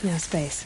Now space.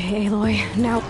Okay, Aloy, now...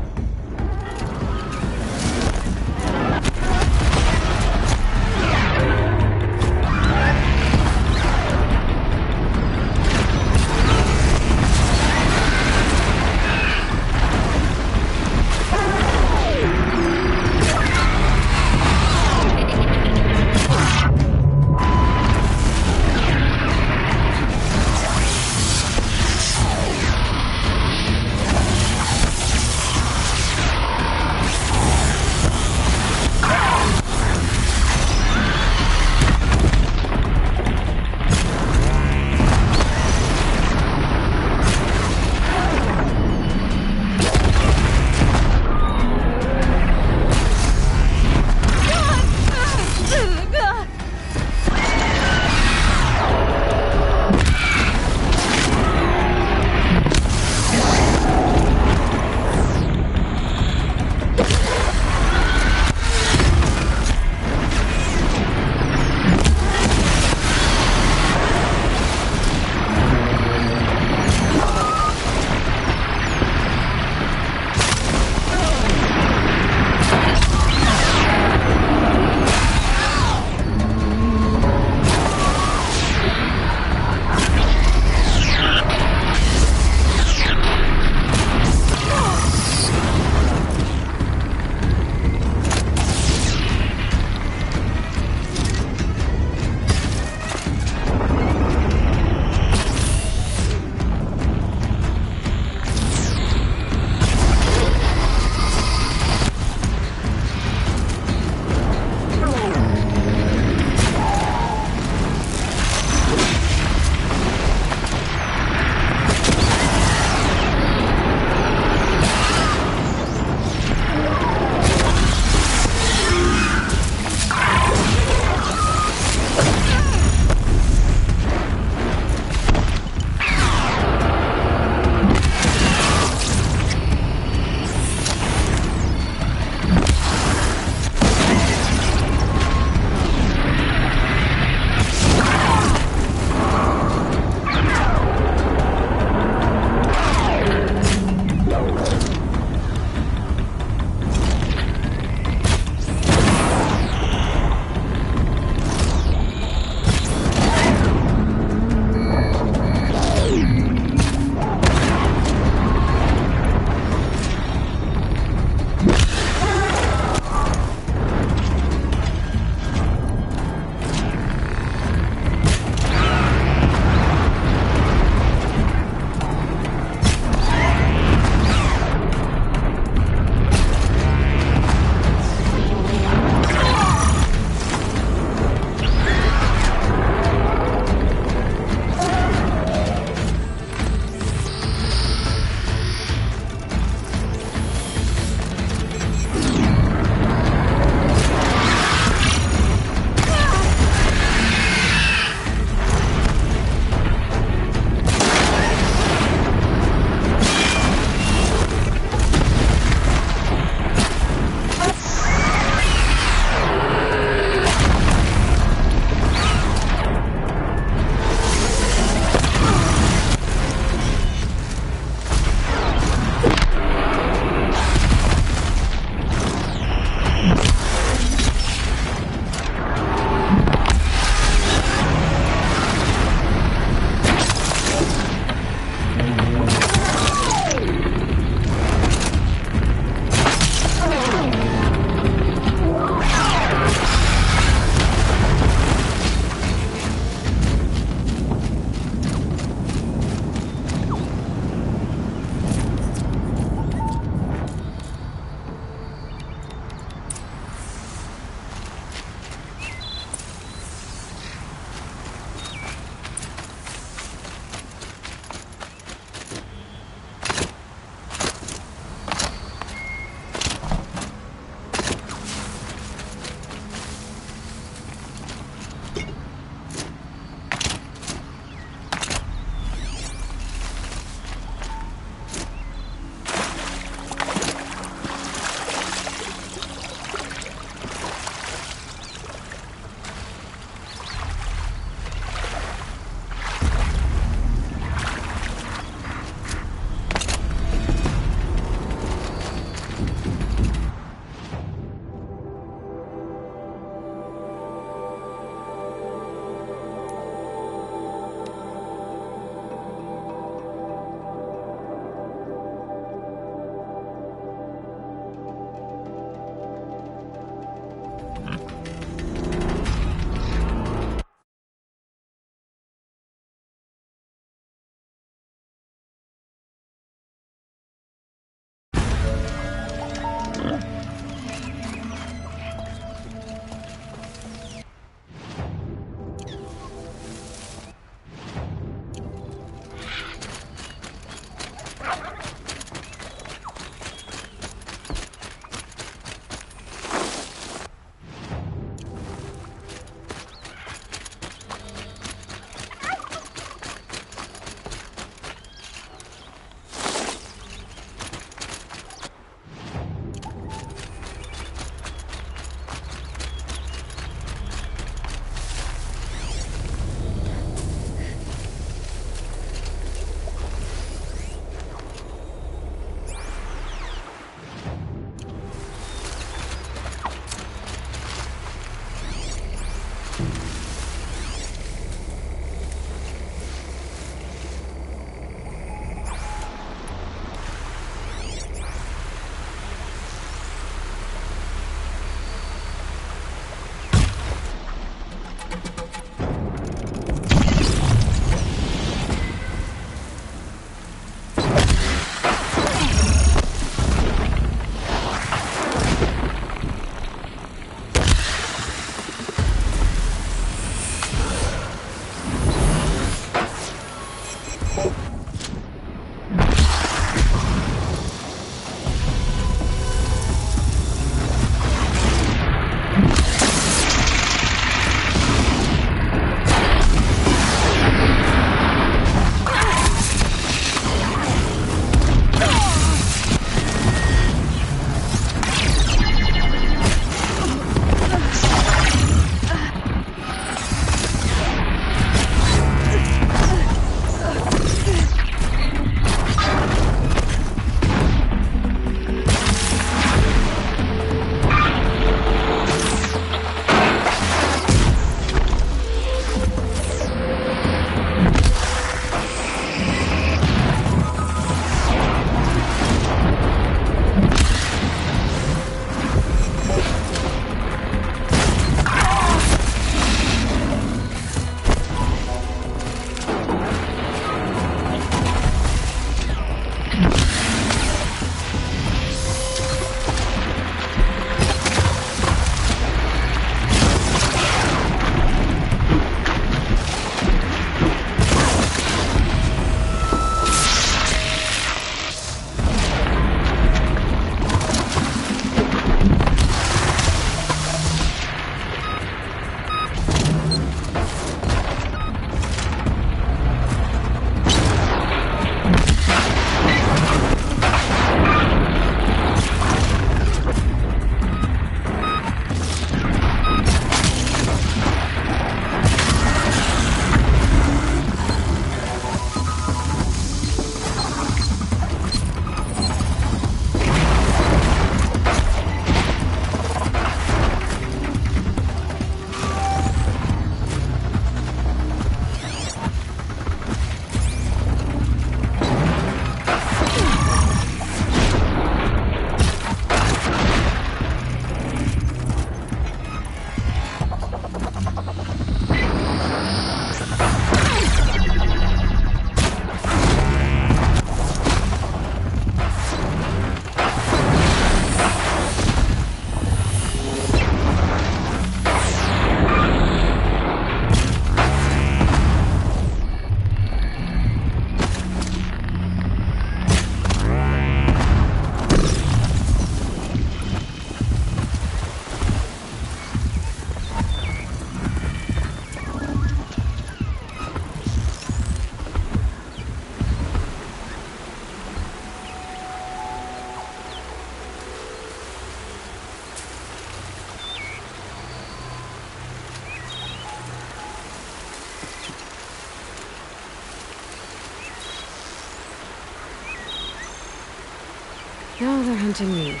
Now they're hunting me.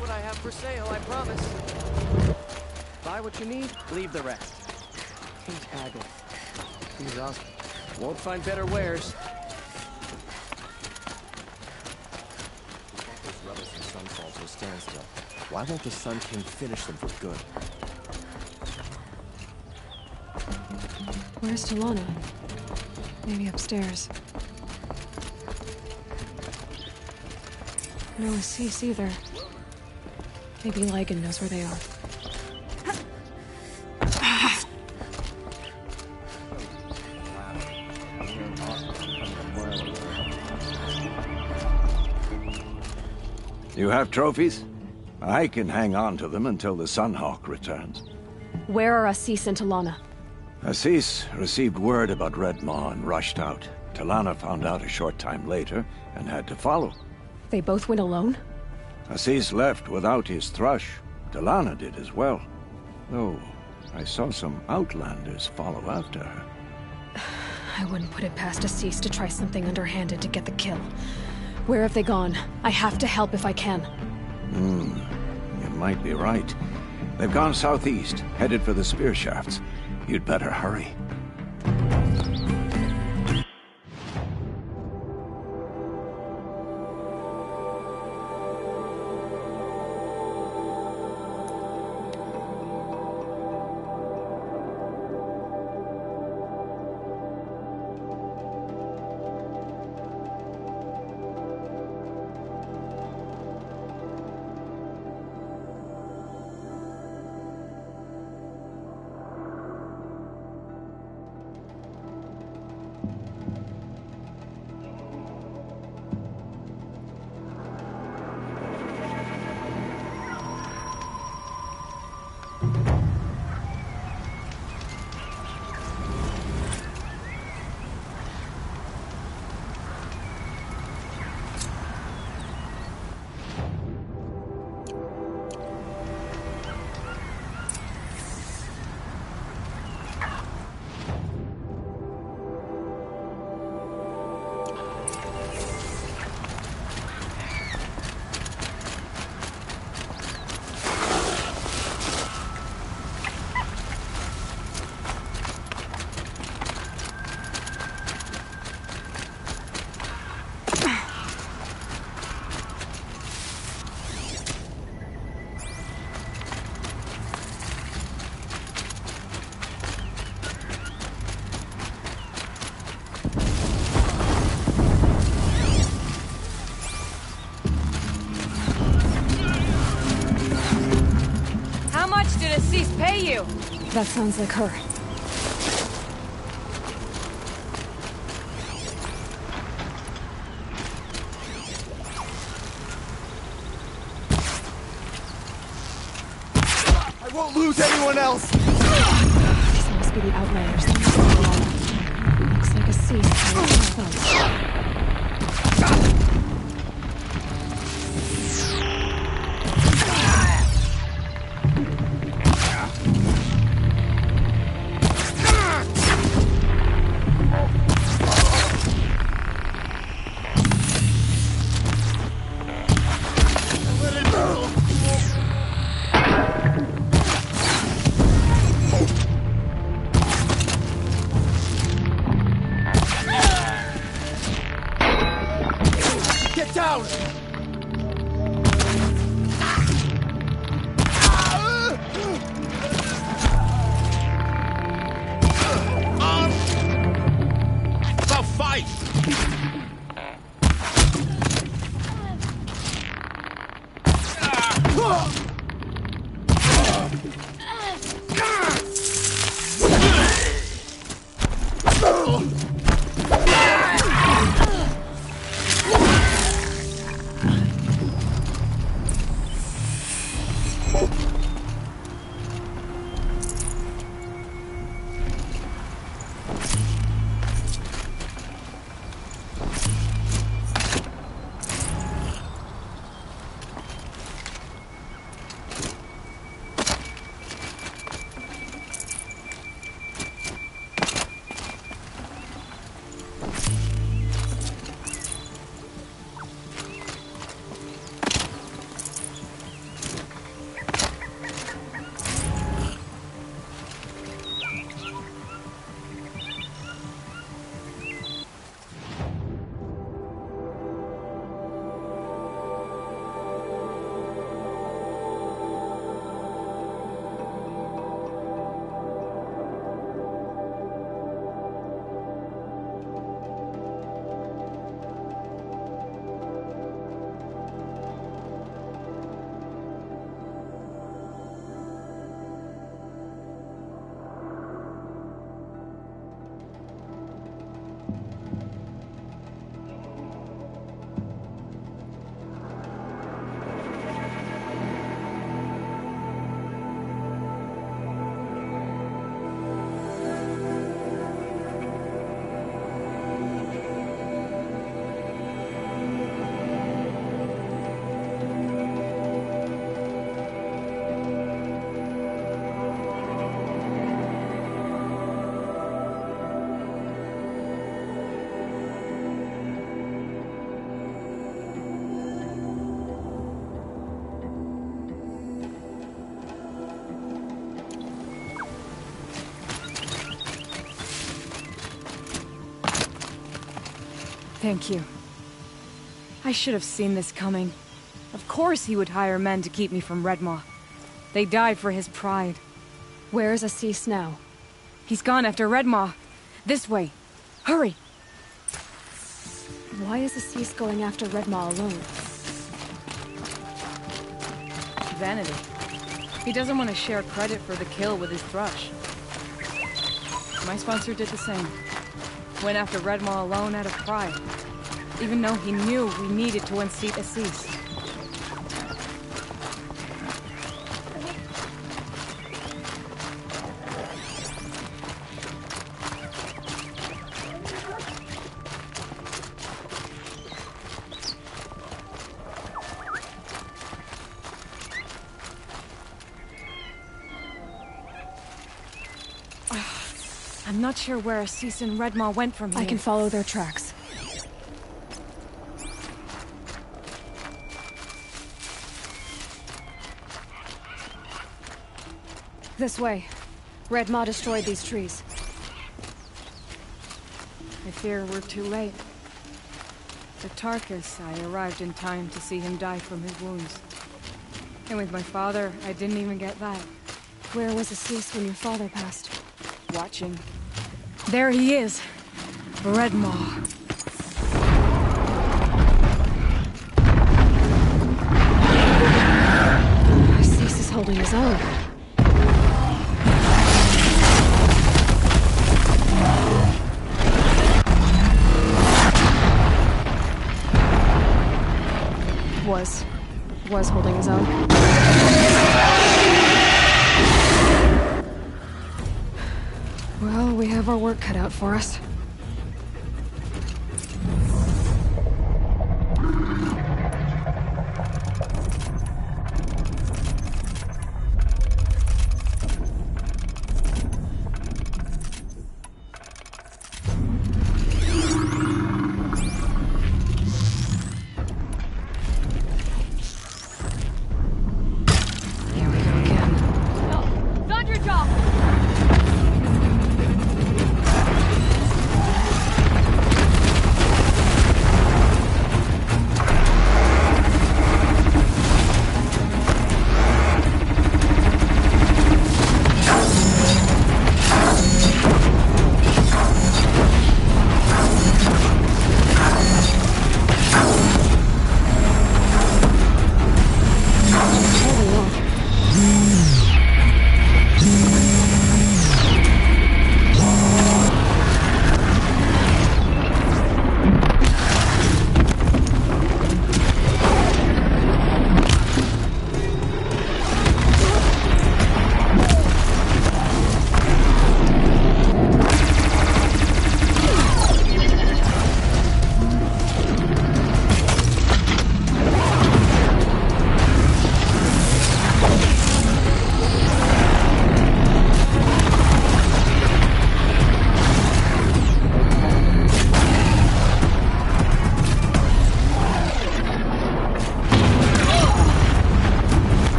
what I have for sale, I promise. Buy what you need, leave the rest. Can't haggle. Exhausted. Won't find better wares. Those rebels and Sunfall to a standstill. Why won't the Sun King finish them for good? Where's Talana? Maybe upstairs. No Assis either. Maybe Ligon knows where they are. You have trophies? I can hang on to them until the Sunhawk returns. Where are Assis and Talana? Assis received word about Red Maw and rushed out. Talana found out a short time later and had to follow. They both went alone? Assis left without his thrush. Talana did as well. Though, I saw some outlanders follow after her. I wouldn't put it past Assis to try something underhanded to get the kill. Where have they gone? I have to help if I can. You might be right. They've gone southeast, headed for the spear shafts. You'd better hurry. That sounds like her. I won't lose anyone else! These must be the Outlanders. Looks like Assis. Thank you. I should have seen this coming. Of course he would hire men to keep me from Redmaw. They died for his pride. Where is Assis now? He's gone after Redmaw. This way. Hurry! Why is Assis going after Redmaw alone? Vanity. He doesn't want to share credit for the kill with his thrush. My sponsor did the same. Went after Redmaw alone out of pride. Even though he knew we needed to unseat Assis. I'm not sure where Assis and Redmaw went from here. I can follow their tracks. This way. Redmaw destroyed these trees. I fear we're too late. The Tarkus, I arrived in time to see him die from his wounds. And with my father, I didn't even get that. Where was Assis when your father passed? Watching. There he is! Redmaw. Assis is holding his own. Was holding his own. Well, we have our work cut out for us.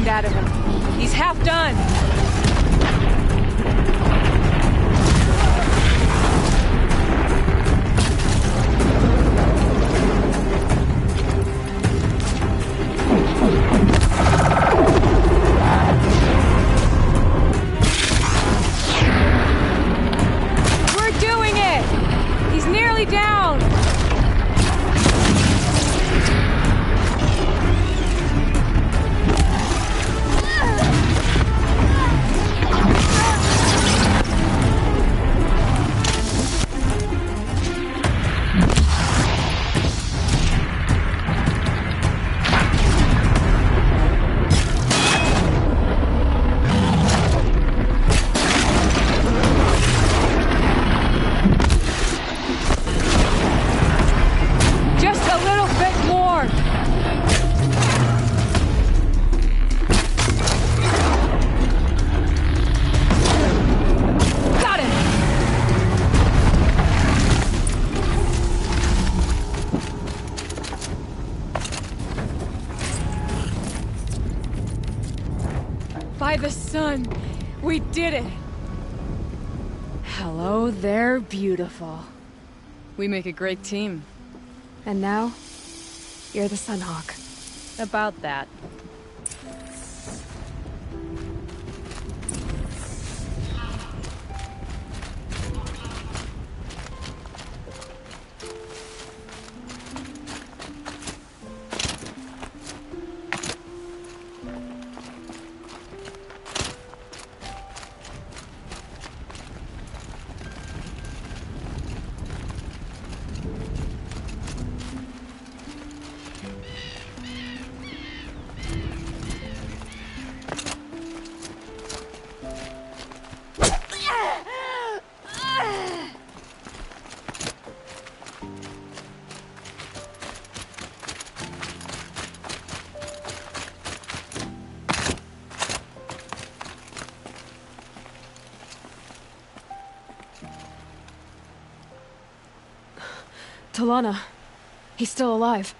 Out of him. He's half done. We're doing it. He's nearly down. By the sun, we did it! Hello there, beautiful. We make a great team. And now, you're the Sunhawk. About that. Talana. He's still alive.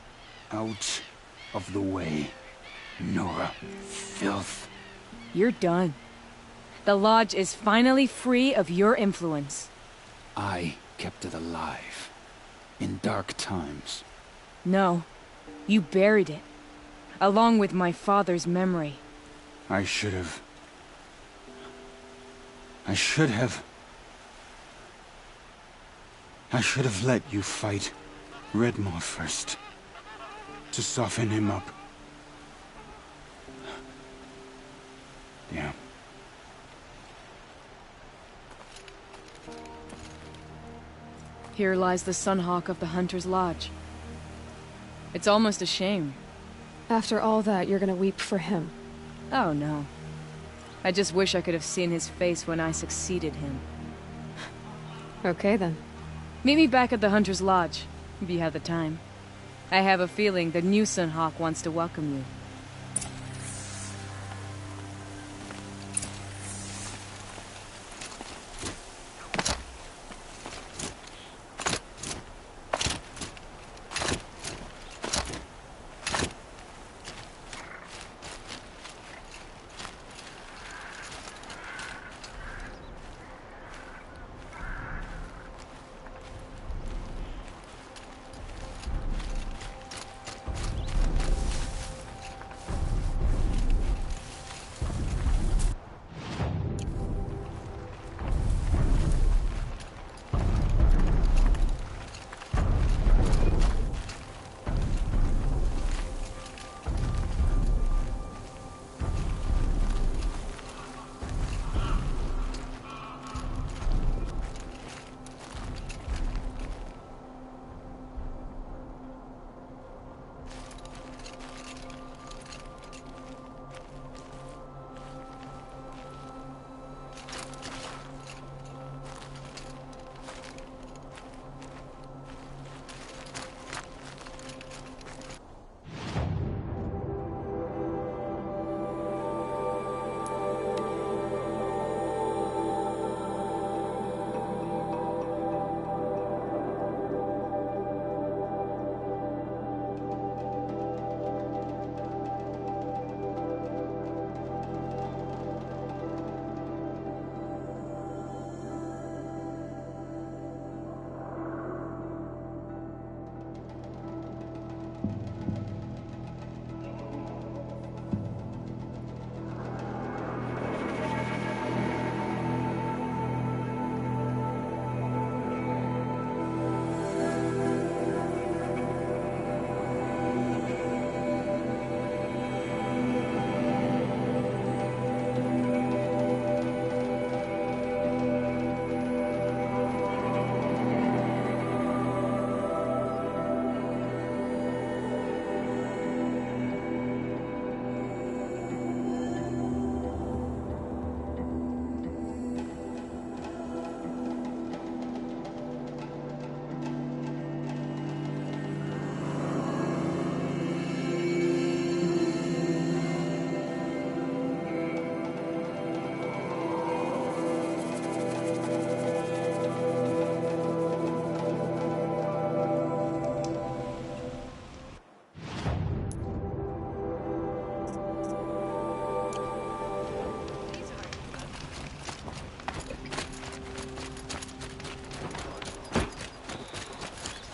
Out of the way, Nora. Filth. You're done. The Lodge is finally free of your influence. I kept it alive. In dark times. No. You buried it. Along with my father's memory. I should have... I should have let you fight Redmore first. To soften him up. Yeah. Here lies the Sunhawk of the Hunter's Lodge. It's almost a shame. After all that, you're gonna weep for him. Oh no. I just wish I could have seen his face when I succeeded him. Okay then. Meet me back at the Hunter's Lodge, if you have the time. I have a feeling the new Sunhawk wants to welcome you.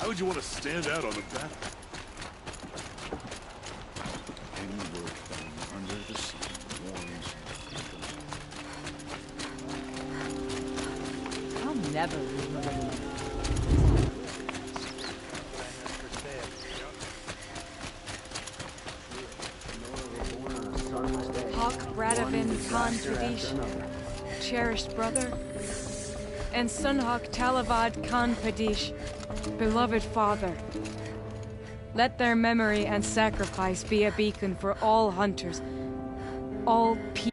Why would you want to stand out on the battle? Any work done under the sun warns people. I'll never leave Meridian. Hawk Bradavin Khan Pradesh, cherished brother, and Sunhawk Talavad Khan Pradesh, beloved father. Let their memory and sacrifice be a beacon for all hunters, all people.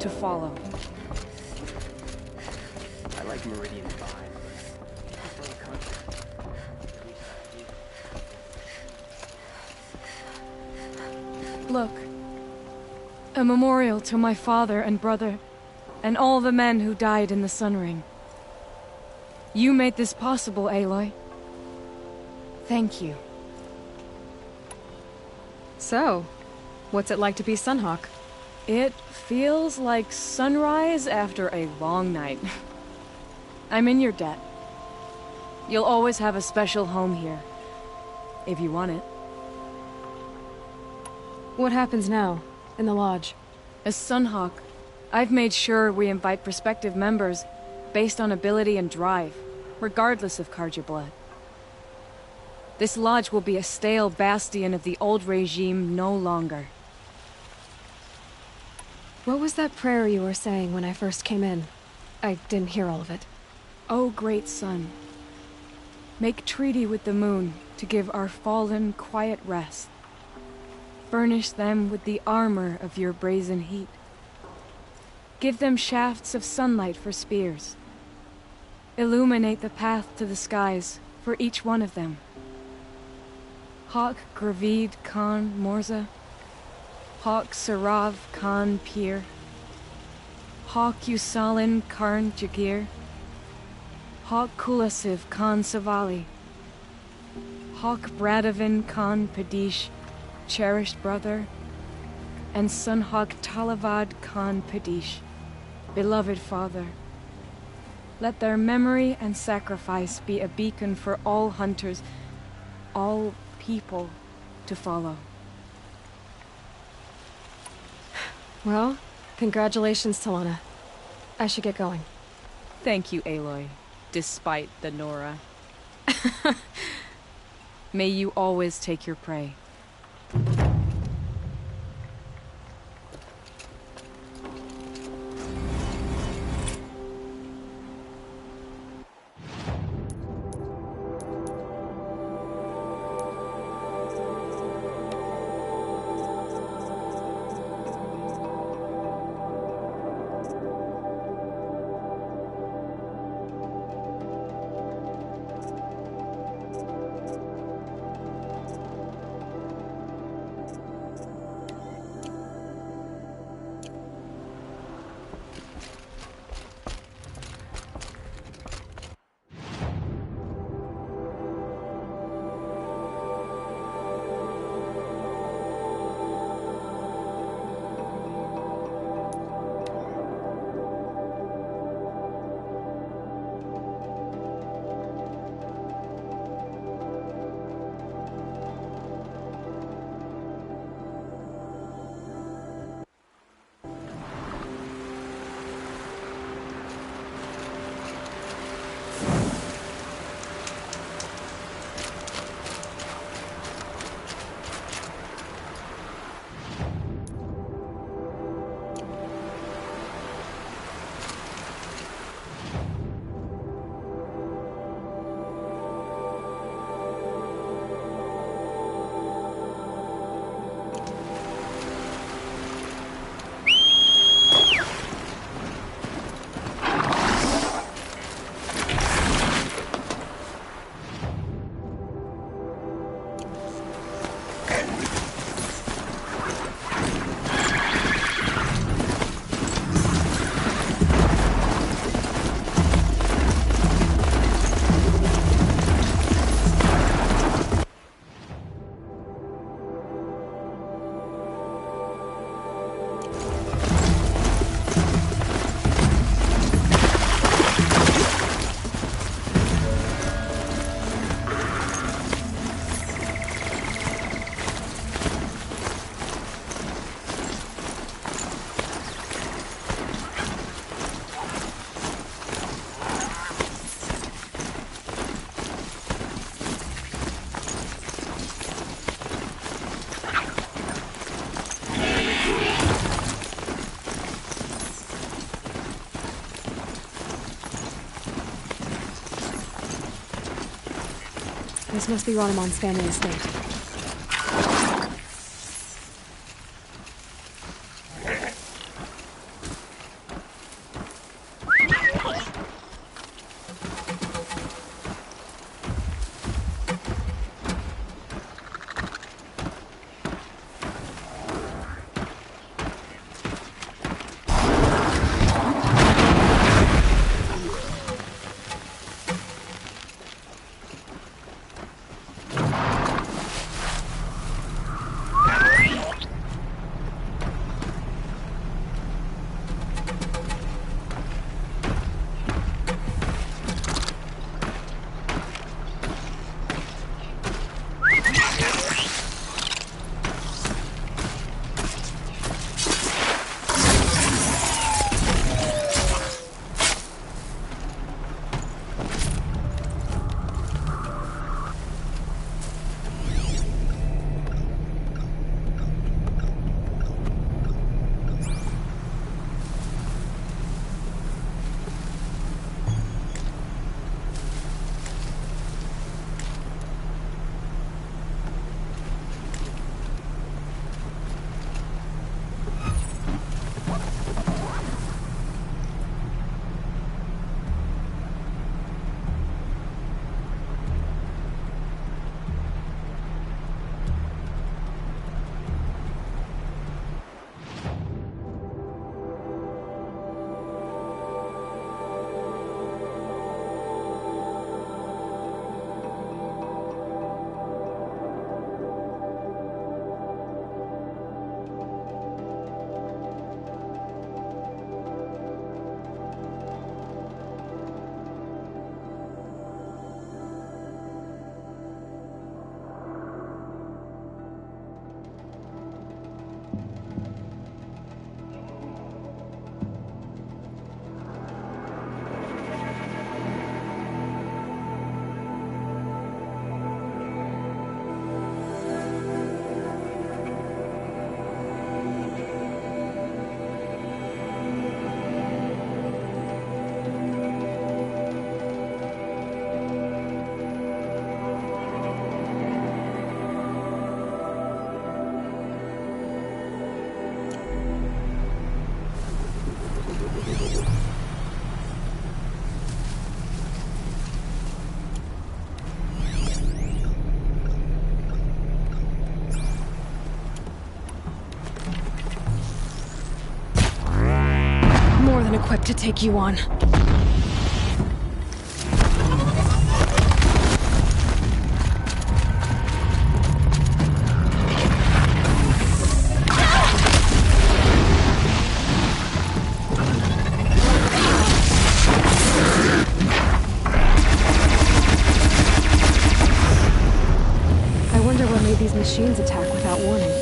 To follow. I like Meridian 5. Look. A memorial to my father and brother, and all the men who died in the Sun Ring. You made this possible, Aloy. Thank you. So, what's it like to be Sunhawk? It feels like sunrise after a long night. I'm in your debt. You'll always have a special home here, if you want it. What happens now, in the lodge? As Sunhawk, I've made sure we invite prospective members based on ability and drive, regardless of Carja blood. This lodge will be a stale bastion of the old regime no longer. What was that prayer you were saying when I first came in? I didn't hear all of it. O great sun, make treaty with the moon to give our fallen quiet rest. Furnish them with the armor of your brazen heat. Give them shafts of sunlight for spears. Illuminate the path to the skies for each one of them. Hawk Gravid Khan Morza, Hawk Sarav Khan Pir, Hawk Usalin Karn Jagir, Hawk Kulasiv Khan Savali, Hawk Bradavin Khan Padish, cherished brother, and Sunhawk Talavad Khan Padish, beloved father. Let their memory and sacrifice be a beacon for all hunters, all people to follow. Well, congratulations, Talana. I should get going. Thank you, Aloy, despite the Nora. May you always take your prey. This must be Ronamon's family estate. Equipped to take you on. I wonder what made these machines attack without warning.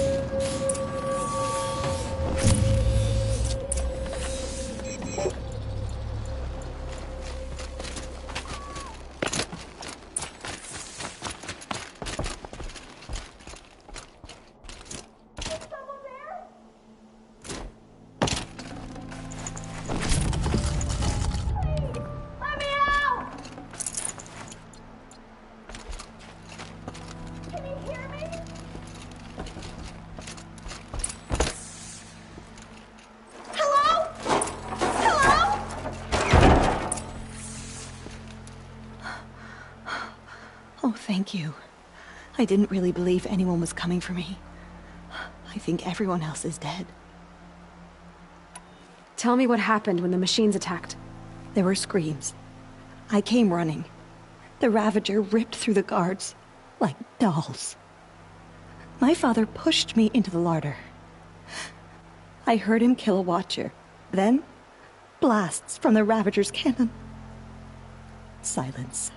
Oh, thank you. I didn't really believe anyone was coming for me. I think everyone else is dead. Tell me what happened when the machines attacked. There were screams. I came running. The Ravager ripped through the guards like dolls. My father pushed me into the larder. I heard him kill a watcher. Then, blasts from the Ravager's cannon. Silence.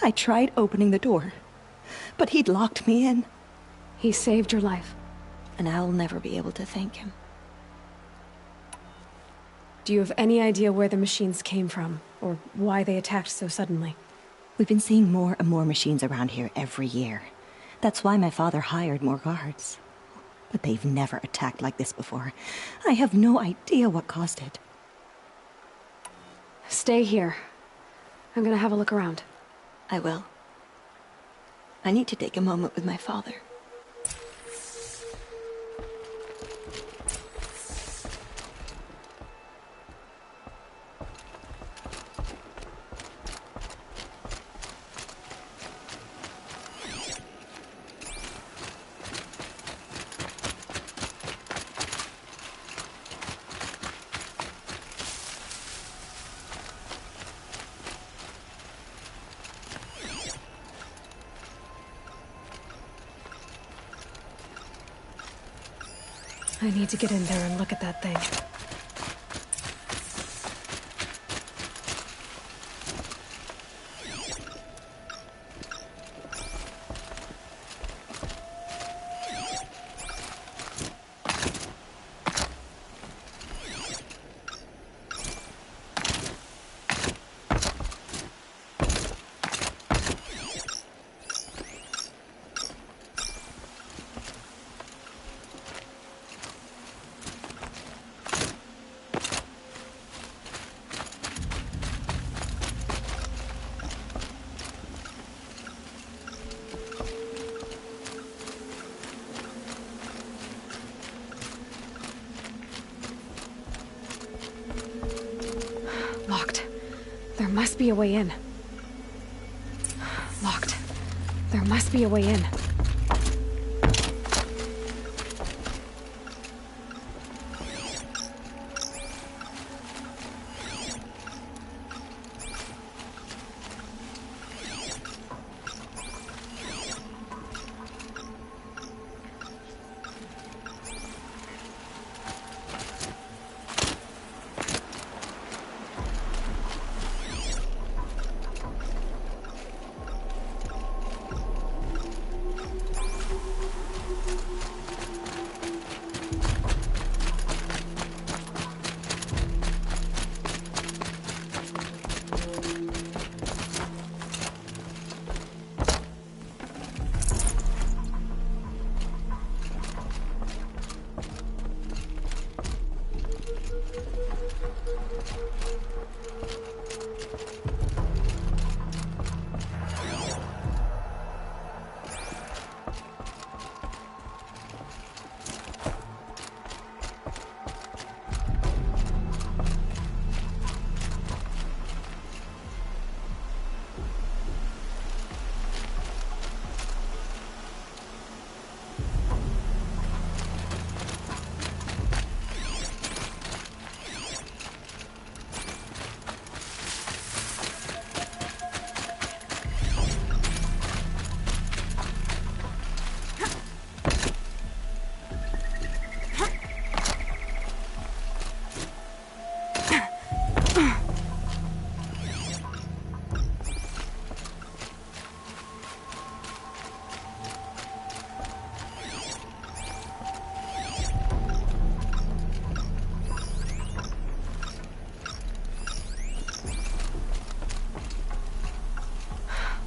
I tried opening the door, but he'd locked me in. He saved your life. And I'll never be able to thank him. Do you have any idea where the machines came from, or why they attacked so suddenly? We've been seeing more and more machines around here every year. That's why my father hired more guards. But they've never attacked like this before. I have no idea what caused it. Stay here. I'm gonna have a look around. I will. I need to take a moment with my father. I need to get in there and look at that thing. Locked. There must be a way in. Locked. There must be a way in.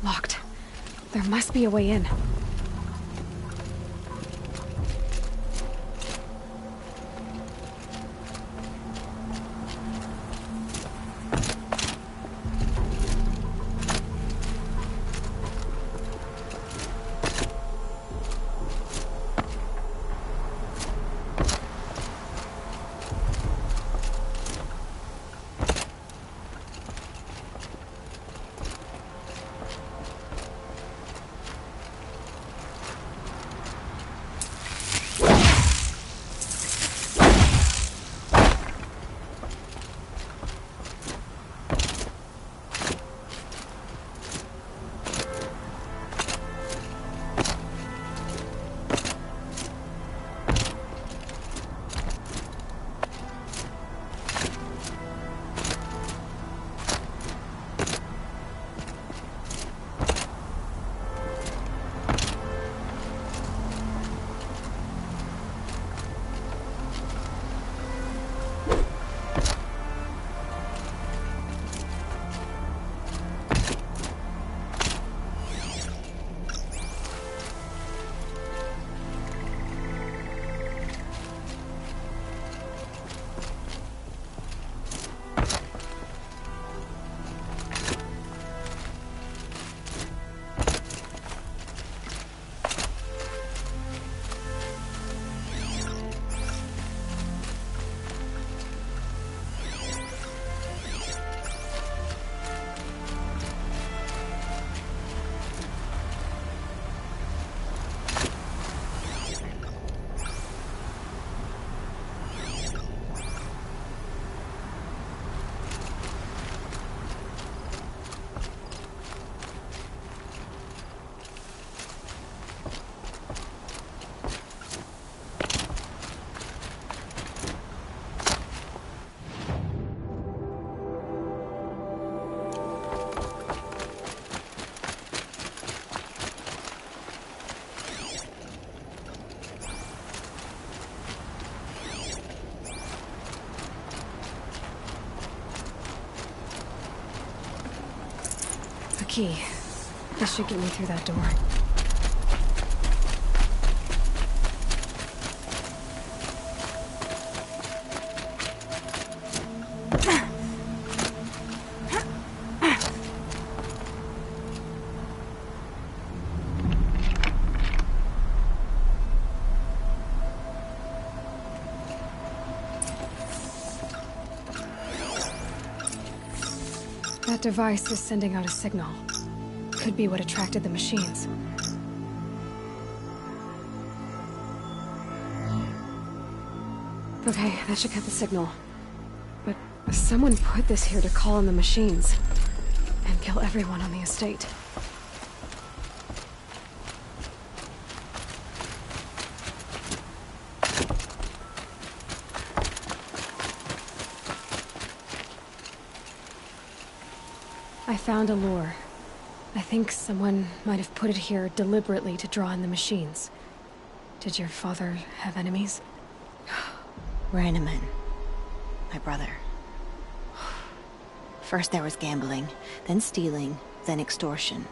Locked. There must be a way in. key. This should get me through that door. That device is sending out a signal. Could be what attracted the machines. Okay, that should cut the signal. But someone put this here to call in the machines. And kill everyone on the estate. I found a lure. I think someone might have put it here deliberately to draw in the machines. Did your father have enemies? Rainaman. My brother. First there was gambling, then stealing, then extortion.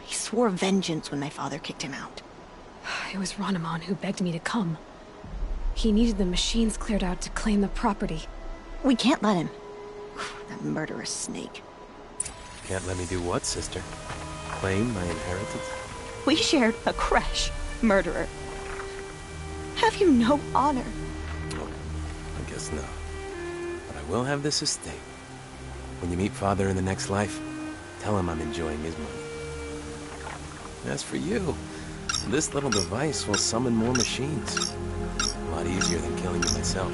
He swore vengeance when my father kicked him out. It was Rainaman who begged me to come. He needed the machines cleared out to claim the property. We can't let him. That murderous snake. Can't let me do what, sister? Claim my inheritance? We shared a crash, murderer. Have you no honor? Oh, I guess not. But I will have this estate. When you meet father in the next life, tell him I'm enjoying his money. As for you, this little device will summon more machines. A lot easier than killing you myself.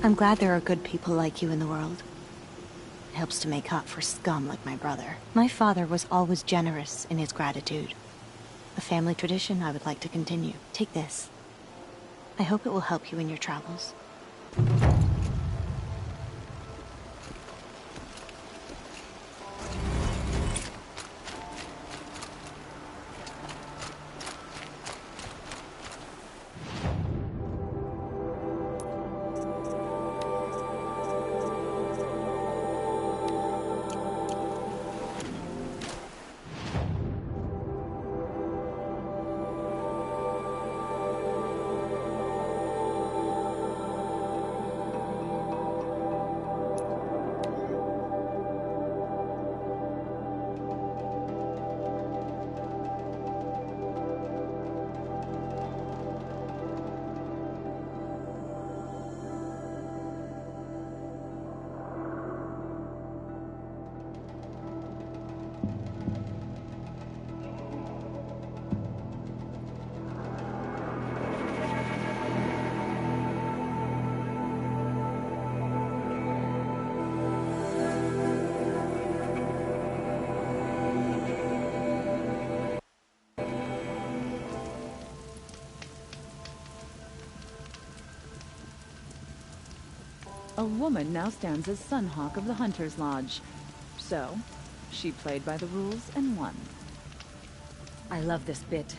I'm glad there are good people like you in the world. It helps to make up for scum like my brother. My father was always generous in his gratitude. A family tradition I would like to continue. Take this. I hope it will help you in your travels. a woman now stands as Sunhawk of the Hunter's Lodge. So, she played by the rules and won. I love this bit.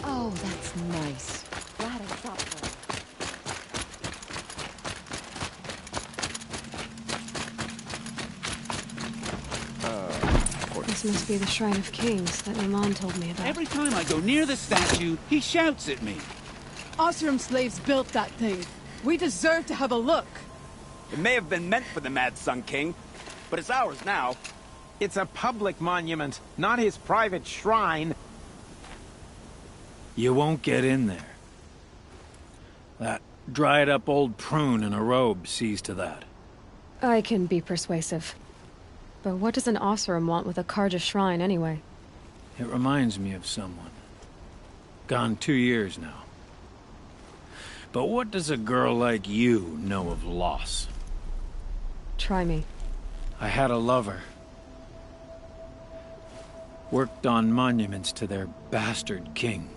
Oh, that's nice. Glad I stopped for it. This must be the Shrine of Kings that Naman told me about. Every time I go near the statue, he shouts at me. Osram slaves built that thing. We deserve to have a look. It may have been meant for the Mad Sun King, but it's ours now. It's a public monument, not his private shrine. You won't get in there. That dried-up old prune in a robe sees to that. I can be persuasive. But what does an Osram want with a Karja shrine, anyway? It reminds me of someone. Gone 2 years now. But what does a girl like you know of loss? Try me. I had a lover. Worked on monuments to their bastard king.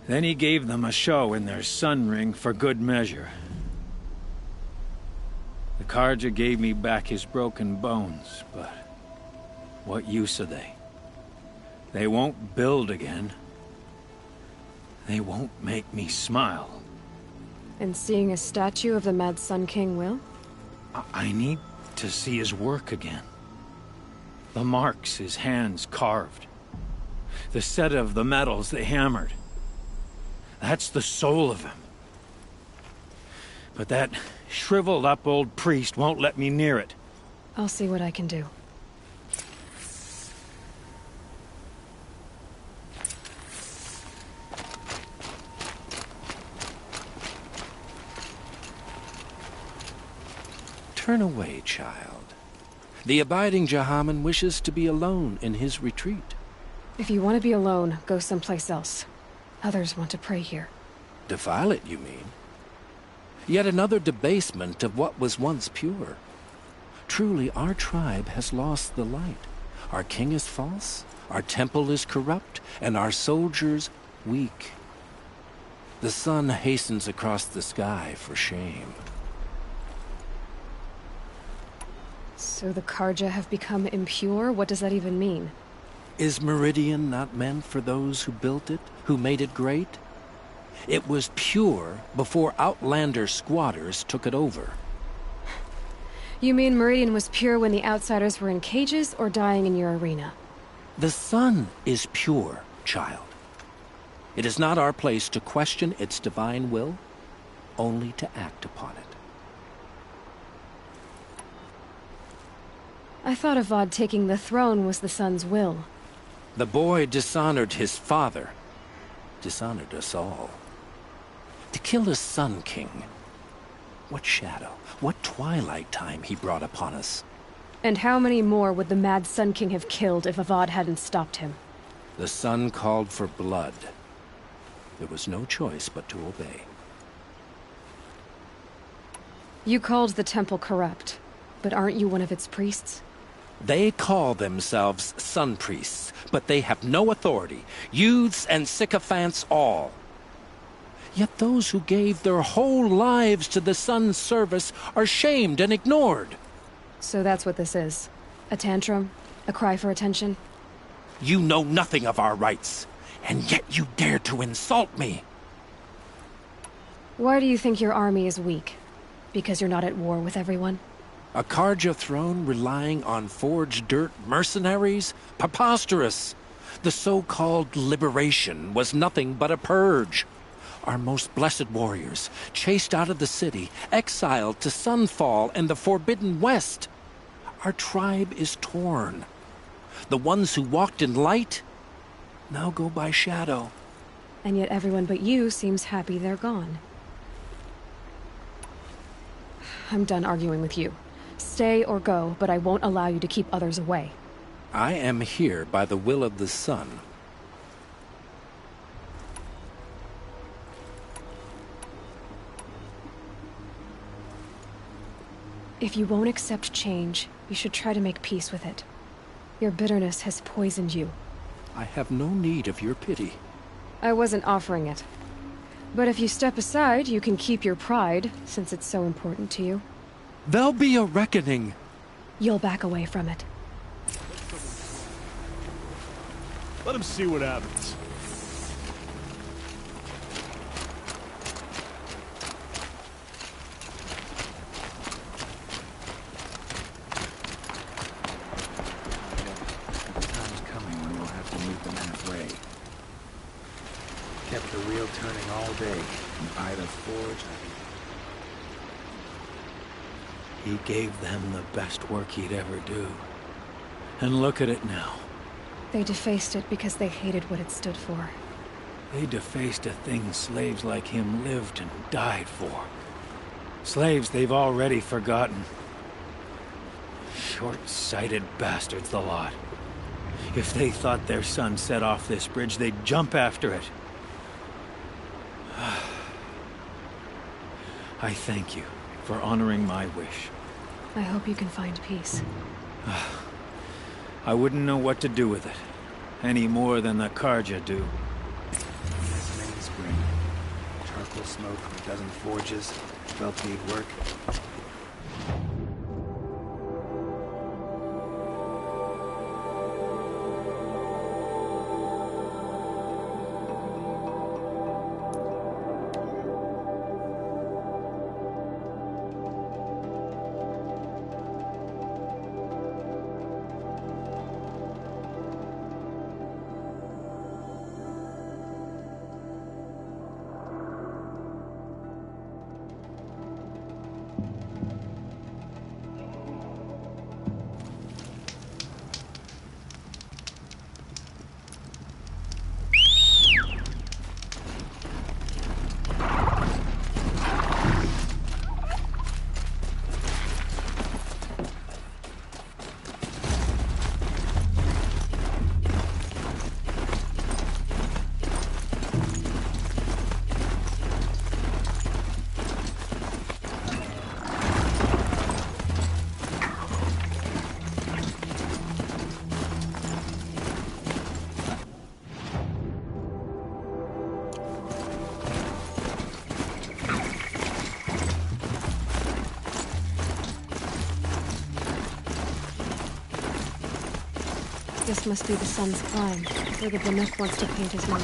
Then he gave them a show in their sun ring for good measure. The Karja gave me back his broken bones, but what use are they? They won't build again. They won't make me smile. And seeing a statue of the Mad Sun King will? I need to see his work again. The marks his hands carved. The set of the metals they hammered. That's the soul of him. But that shriveled-up old priest won't let me near it. I'll see what I can do. Turn away, child. The abiding Jahaman wishes to be alone in his retreat. If you want to be alone, go someplace else. Others want to pray here. Defile it, you mean? Yet another debasement of what was once pure. Truly, our tribe has lost the light. Our king is false, our temple is corrupt, and our soldiers weak. The sun hastens across the sky for shame. So the Karja have become impure? What does that even mean? Is Meridian not meant for those who built it, who made it great? It was pure before outlander squatters took it over. You mean Meridian was pure when the outsiders were in cages or dying in your arena? The sun is pure, child. It is not our place to question its divine will, only to act upon it. I thought Avad taking the throne was the son's will. The boy dishonored his father, dishonored us all. To kill his Sun King. What shadow, what twilight time he brought upon us. And how many more would the mad Sun King have killed if Avad hadn't stopped him? The sun called for blood. There was no choice but to obey. You called the temple corrupt, but aren't you one of its priests? They call themselves sun priests, but they have no authority. Youths and sycophants all. Yet those who gave their whole lives to the sun's service are shamed and ignored. So that's what this is. A tantrum? A cry for attention? You know nothing of our rights, and yet you dare to insult me. Why do you think your army is weak? Because you're not at war with everyone? A Karja throne relying on forged dirt mercenaries? Preposterous! The so-called liberation was nothing but a purge. Our most blessed warriors, chased out of the city, exiled to Sunfall and the Forbidden West. Our tribe is torn. The ones who walked in light now go by shadow. And yet everyone but you seems happy they're gone. I'm done arguing with you. Stay or go, but I won't allow you to keep others away. I am here by the will of the sun. If you won't accept change, you should try to make peace with it. Your bitterness has poisoned you. I have no need of your pity. I wasn't offering it. But if you step aside, you can keep your pride, since it's so important to you. There'll be a reckoning. You'll back away from it. Let him see what happens. Time's coming when we'll have to meet them halfway. Kept the wheel turning all day, and by the forge, He gave them the best work he'd ever do. And look at it now. They defaced it because they hated what it stood for. They defaced a thing slaves like him lived and died for. Slaves they've already forgotten. Short-sighted bastards, the lot. If they thought their son set off this bridge, they'd jump after it. I thank you for honoring my wish. I hope you can find peace. I wouldn't know what to do with it, any more than the Karja do. this main spring. Charcoal smoke from a dozen forges. Well-paid work. This must be the sun's climb, where the Beneath wants to paint his mark.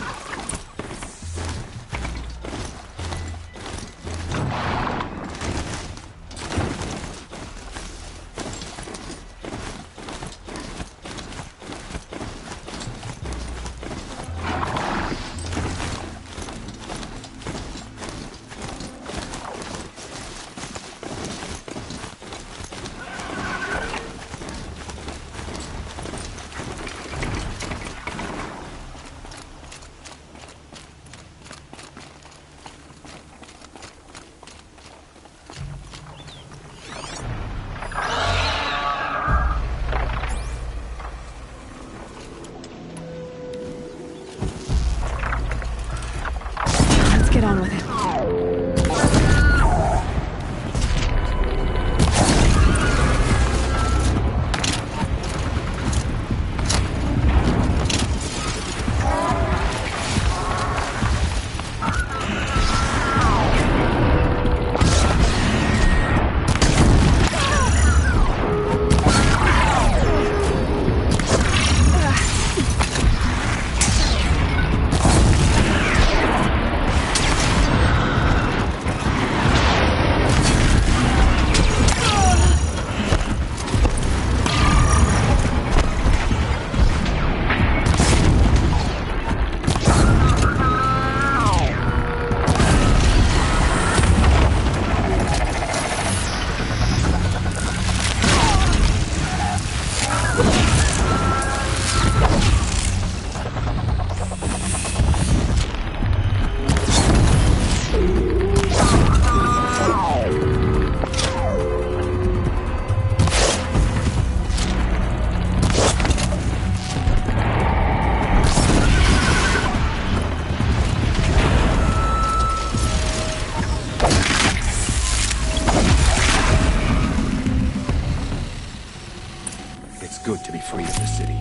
be free of the city.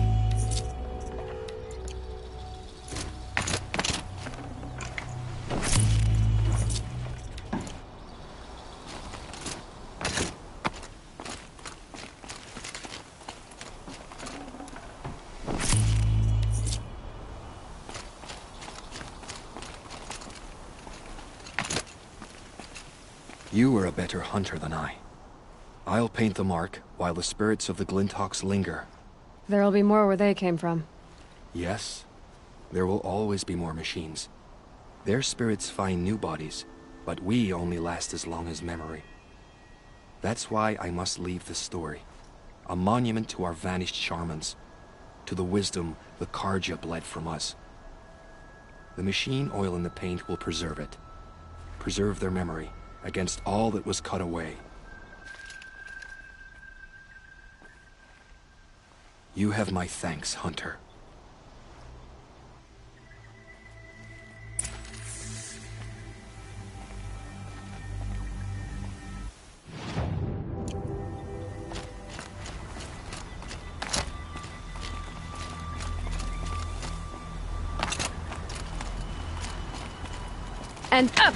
You are a better hunter than I. I'll paint the mark while the spirits of the Glinthawks linger. There'll be more where they came from. Yes, there will always be more machines. Their spirits find new bodies, but we only last as long as memory. That's why I must leave this story. A monument to our vanished shamans, to the wisdom the Karja bled from us. The machine oil in the paint will preserve it. Preserve their memory against all that was cut away. You have my thanks, Hunter. And up!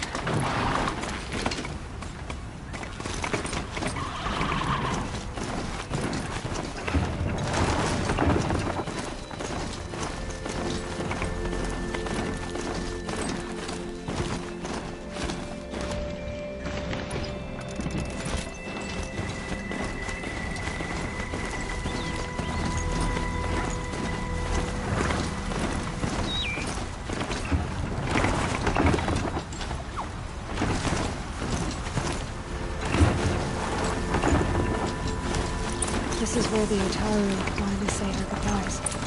This is where the Otaru wanted to say their goodbyes.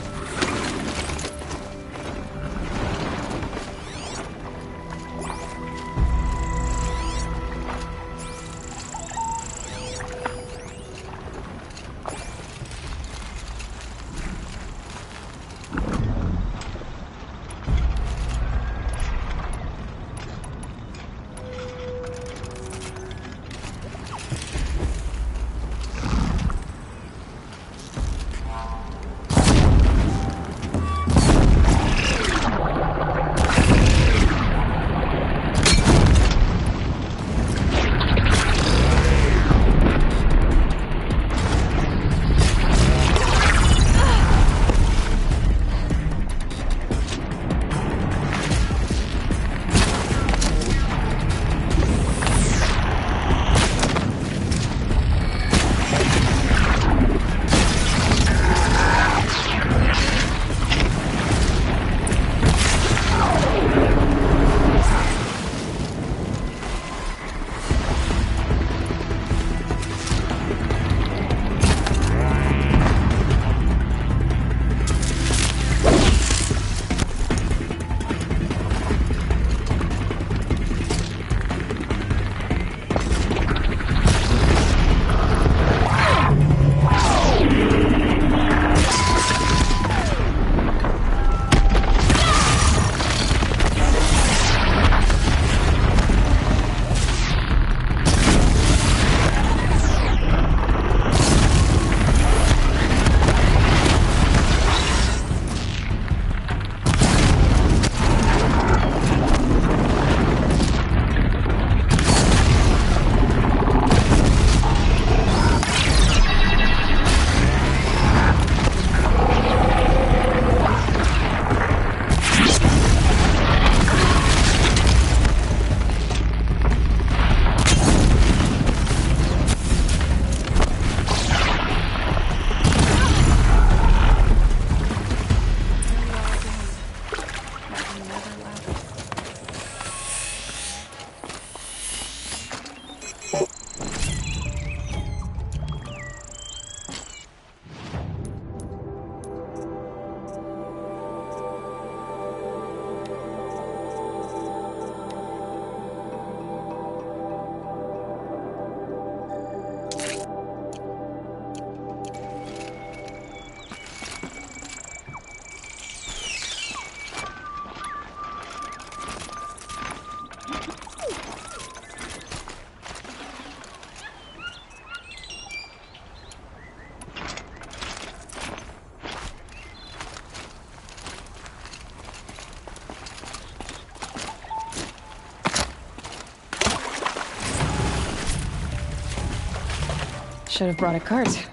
Should have brought a cart.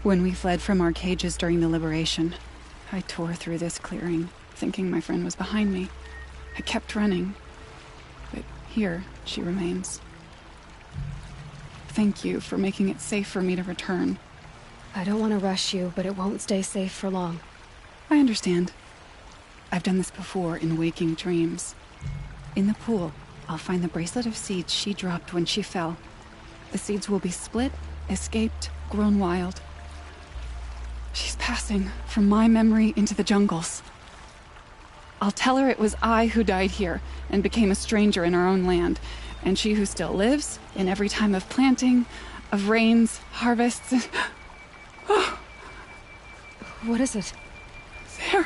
When we fled from our cages during the liberation, I tore through this clearing, thinking my friend was behind me. I kept running, but here she remains. Thank you for making it safe for me to return. I don't want to rush you, but it won't stay safe for long. I understand. I've done this before in waking dreams. In the pool, I'll find the bracelet of seeds she dropped when she fell. The seeds will be split, escaped, grown wild. She's passing from my memory into the jungles. I'll tell her it was I who died here and became a stranger in our own land, and she who still lives in every time of planting, of rains, harvests, and... Oh. What is it? There.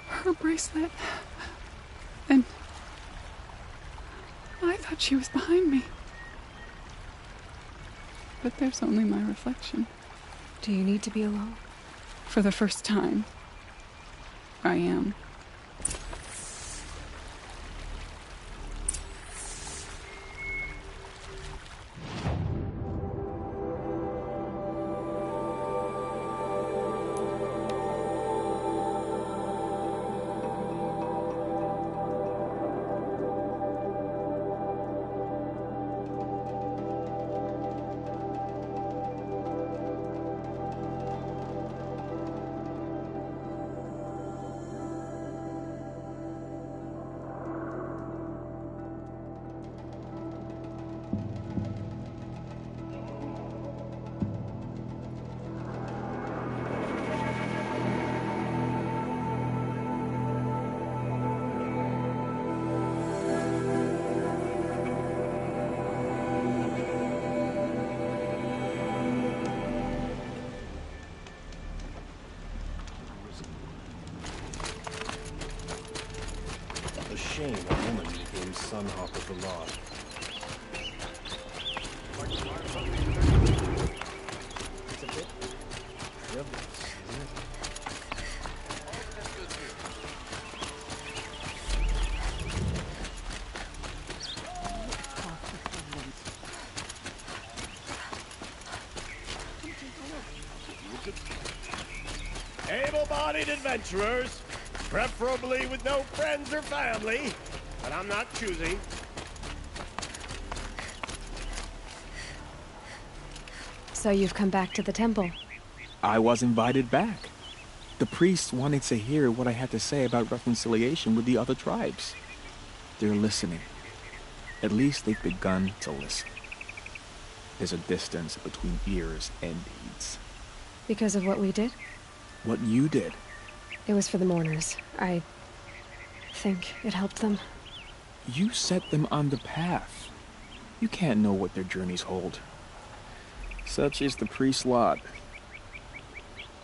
Her bracelet. And... I thought she was behind me. But there's only my reflection. Do you need to be alone? For the first time, I am. Shame a woman became Sunhawk of the Law. It's a bit frivolous, isn't it? Able-bodied adventurers, preferably with no friends or family, but I'm not choosy. So you've come back to the temple? I was invited back. The priests wanted to hear what I had to say about reconciliation with the other tribes. They're listening. At least they've begun to listen. There's a distance between ears and deeds. Because of what we did? What you did. It was for the mourners. I think it helped them. You set them on the path. You can't know what their journeys hold. Such is the priest's lot.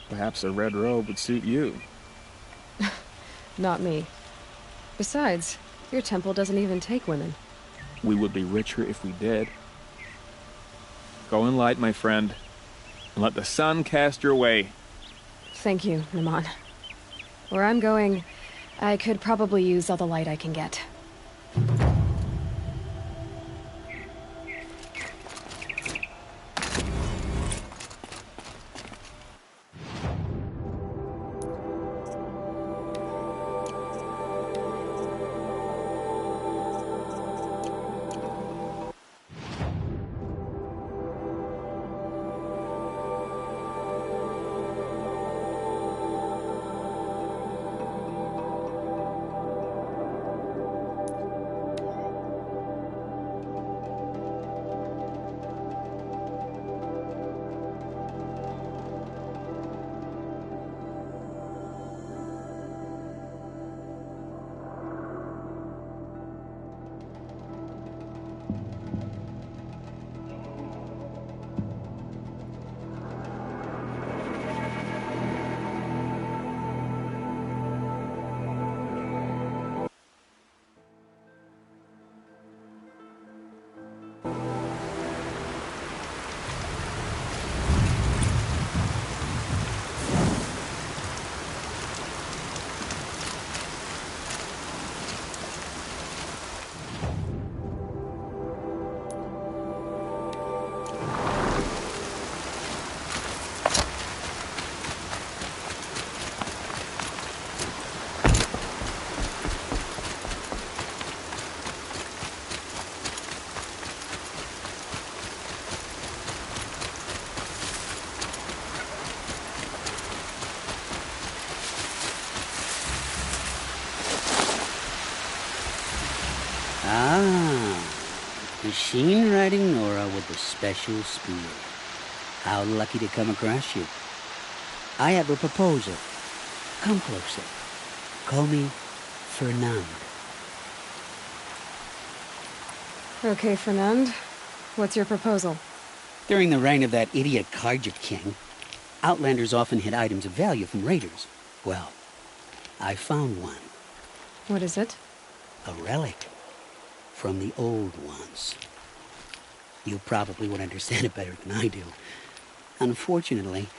Perhaps a red robe would suit you. Not me. Besides, your temple doesn't even take women. We would be richer if we did. Go in light, my friend, and let the sun cast your way. Thank you, Naman. Where I'm going, I could probably use all the light I can get. Machine riding Nora with the special spear. How lucky to come across you. I have a proposal. Come closer. Call me Fernand. Okay, Fernand. What's your proposal? During the reign of that idiot Carja king, Outlanders often hid items of value from raiders. Well, I found one. What is it? A relic. From the old ones. You probably would understand it better than I do. Unfortunately,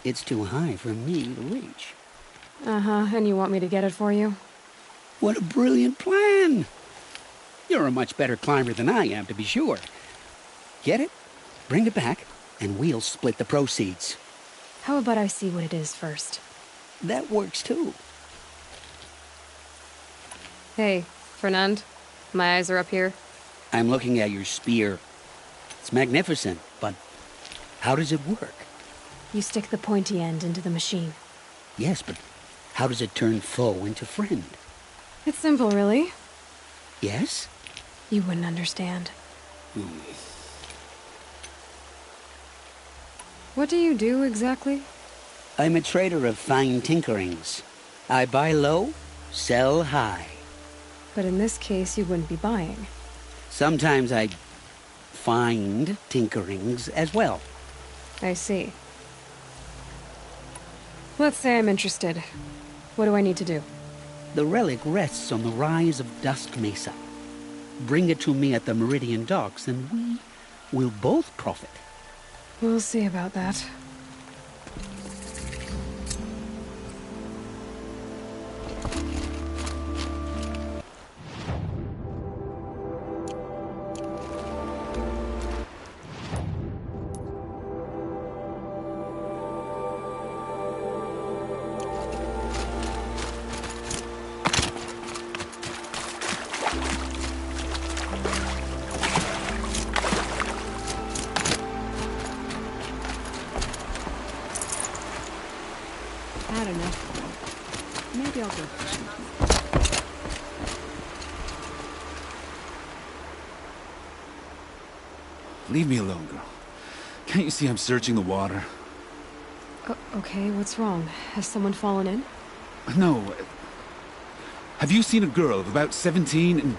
it's too high for me to reach. Uh-huh, and you want me to get it for you? What a brilliant plan! You're a much better climber than I am, to be sure. Get it, bring it back, and we'll split the proceeds. How about I see what it is first? That works too. Hey, Fernand. My eyes are up here. I'm looking at your spear. It's magnificent, but how does it work? You stick the pointy end into the machine. Yes, but how does it turn foe into friend? It's simple, really. Yes? You wouldn't understand. What do you do, exactly? I'm a trader of fine tinkerings. I buy low, sell high. But in this case, you wouldn't be buying. Sometimes I find tinkerings as well. I see. Let's say I'm interested. What do I need to do? The relic rests on the rise of Dusk Mesa. Bring it to me at the Meridian Docks, and we will both profit. We'll see about that. I don't know. Maybe I'll go fishing. Leave me alone, girl. Can't you see I'm searching the water? Okay, what's wrong? Has someone fallen in? No. Have you seen a girl of about 17 and...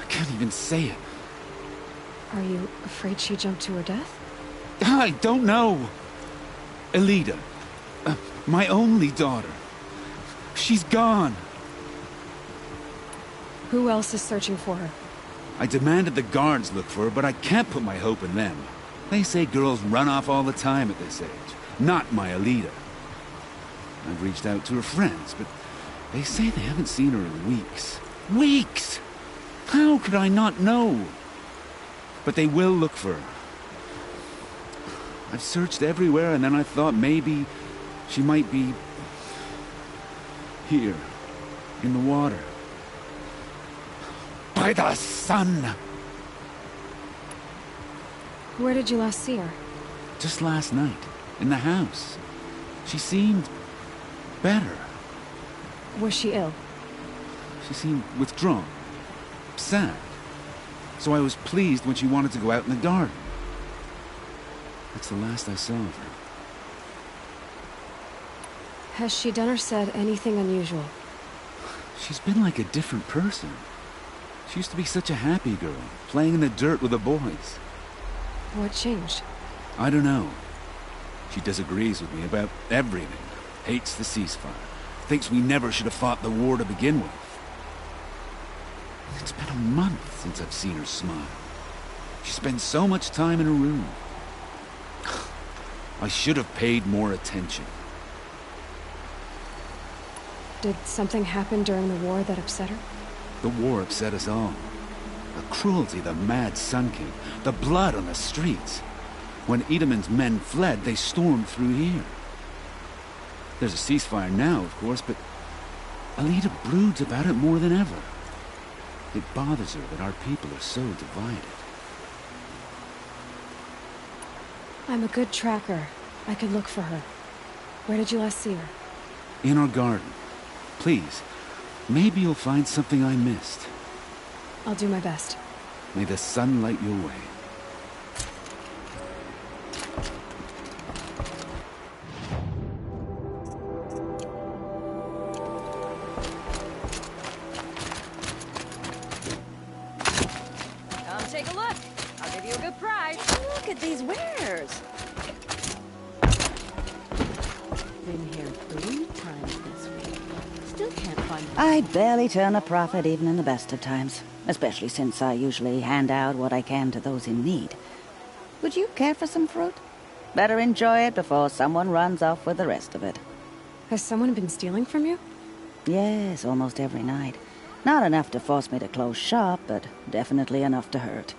I can't even say it. Are you afraid she jumped to her death? I don't know. Elida. My only daughter. She's gone. Who else is searching for her? I demanded the guards look for her, but I can't put my hope in them. They say girls run off all the time at this age. Not my Elida. I've reached out to her friends, but they say they haven't seen her in weeks. Weeks! How could I not know? But they will look for her. I've searched everywhere, and then I thought maybe she might be here, in the water. By the sun! Where did you last see her? Just last night, in the house. She seemed better. Was she ill? She seemed withdrawn, sad. So I was pleased when she wanted to go out in the garden. That's the last I saw of her. Has she done or said anything unusual? She's been like a different person. She used to be such a happy girl, playing in the dirt with the boys. What changed? I don't know. She disagrees with me about everything. Hates the ceasefire. Thinks we never should have fought the war to begin with. It's been a month since I've seen her smile. She spends so much time in her room. I should have paid more attention. Did something happen during the war that upset her? The war upset us all. The cruelty of the mad Sun King, the blood on the streets. When Edamon's men fled, they stormed through here. There's a ceasefire now, of course, but Elida broods about it more than ever. It bothers her that our people are so divided. I'm a good tracker. I could look for her. Where did you last see her? In our garden. Please, maybe you'll find something I missed. I'll do my best. May the sun light your way. Come take a look. I'll give you a good price. Look at these wares. Been here 3 times this week. Still can't find... I barely turn a profit even in the best of times, especially since I usually hand out what I can to those in need. Would you care for some fruit? Better enjoy it before someone runs off with the rest of it. Has someone been stealing from you? Yes, almost every night. Not enough to force me to close shop, but definitely enough to hurt.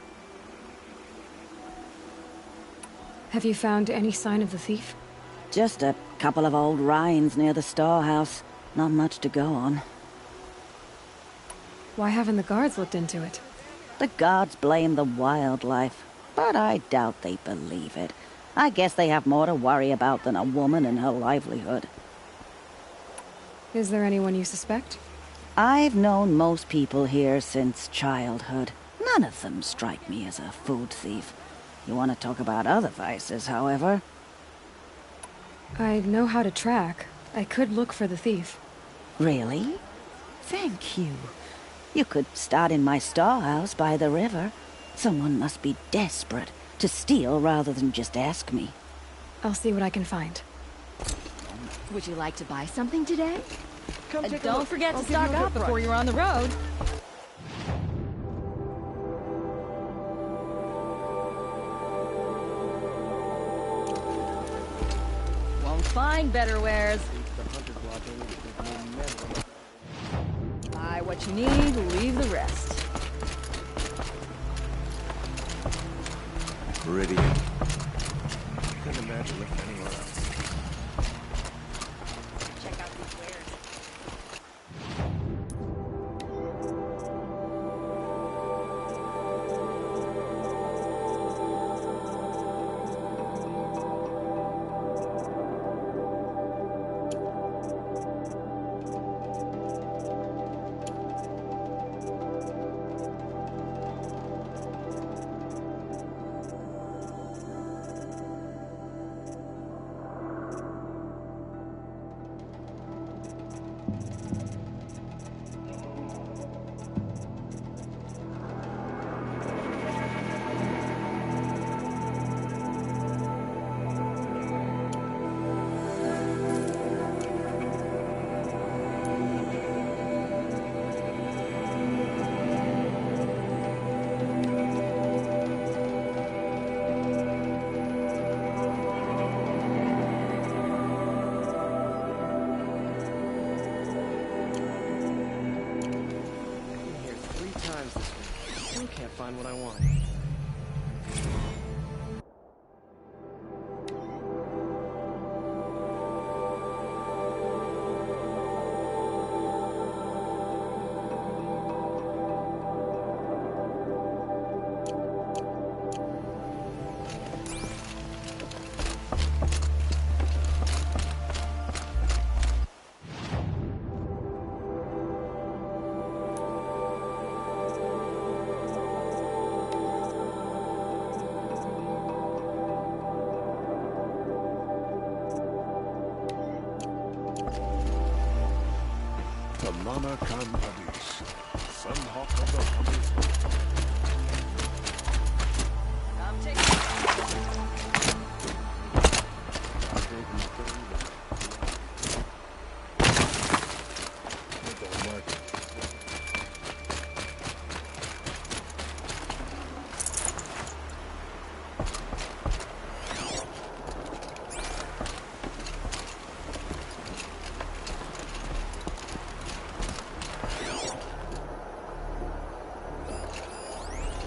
Have you found any sign of the thief? Just a couple of old rinds near the storehouse. Not much to go on. Why haven't the guards looked into it? The guards blame the wildlife, but I doubt they believe it. I guess they have more to worry about than a woman and her livelihood. Is there anyone you suspect? I've known most people here since childhood. None of them strike me as a food thief. You want to talk about other vices, however? I know how to track. I could look for the thief. Really? Thank you. You could start in my storehouse by the river. Someone must be desperate to steal rather than just ask me. I'll see what I can find. Would you like to buy something today? Come take a Don't look. forget I'll to give you a stock good up before price. you're on the road. Won't find better wares. Buy what you need, leave the rest. Meridian. Couldn't imagine living anywhere else. Check out these wares. Find what I want. Talana Khan Hadish, Sunhawk of the Hunters. Come take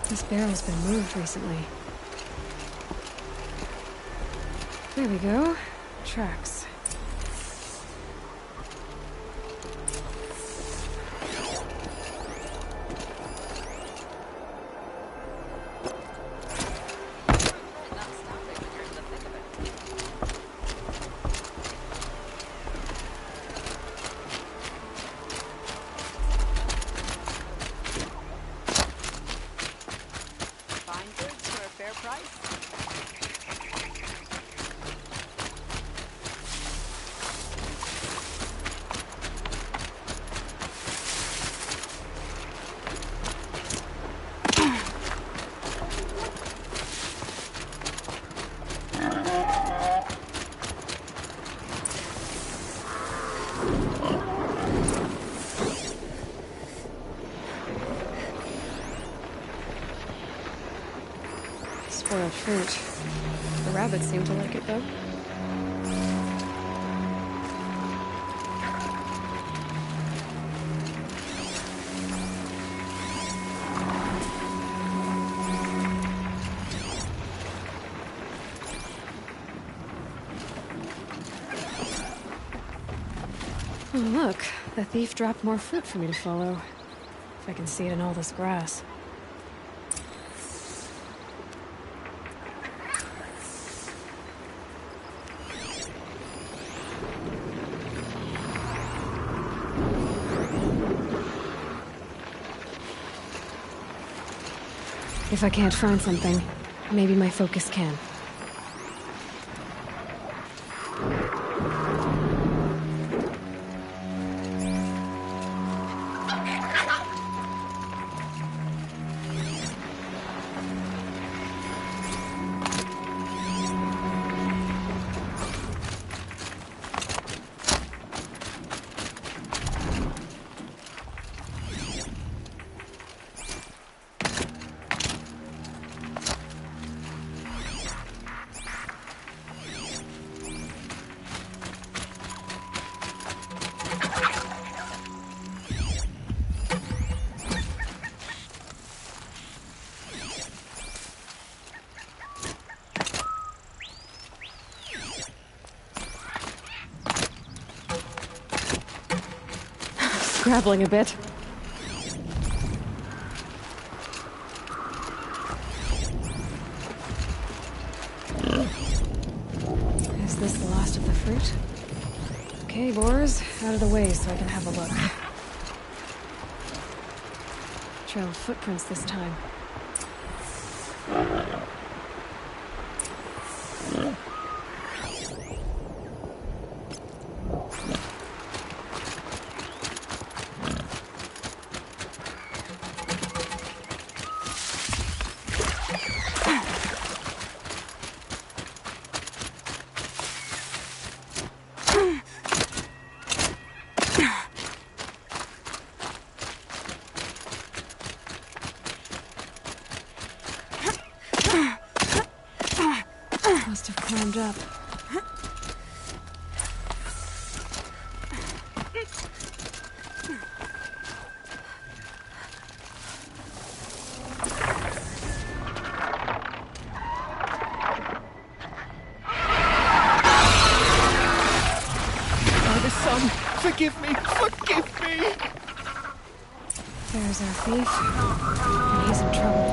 This barrel's been moved recently. There we go. Tracks. smelled fruit. The rabbits seem to like it, though. Oh, look. The thief dropped more fruit for me to follow. If I can see it in all this grass. If I can't find something, maybe my focus can. Scrabbling a bit. Is this the last of the fruit? Okay, boars, out of the way so I can have a look. Trail of footprints this time. Must have climbed up. Father, son, forgive me, forgive me! There's our thief. And he's in trouble.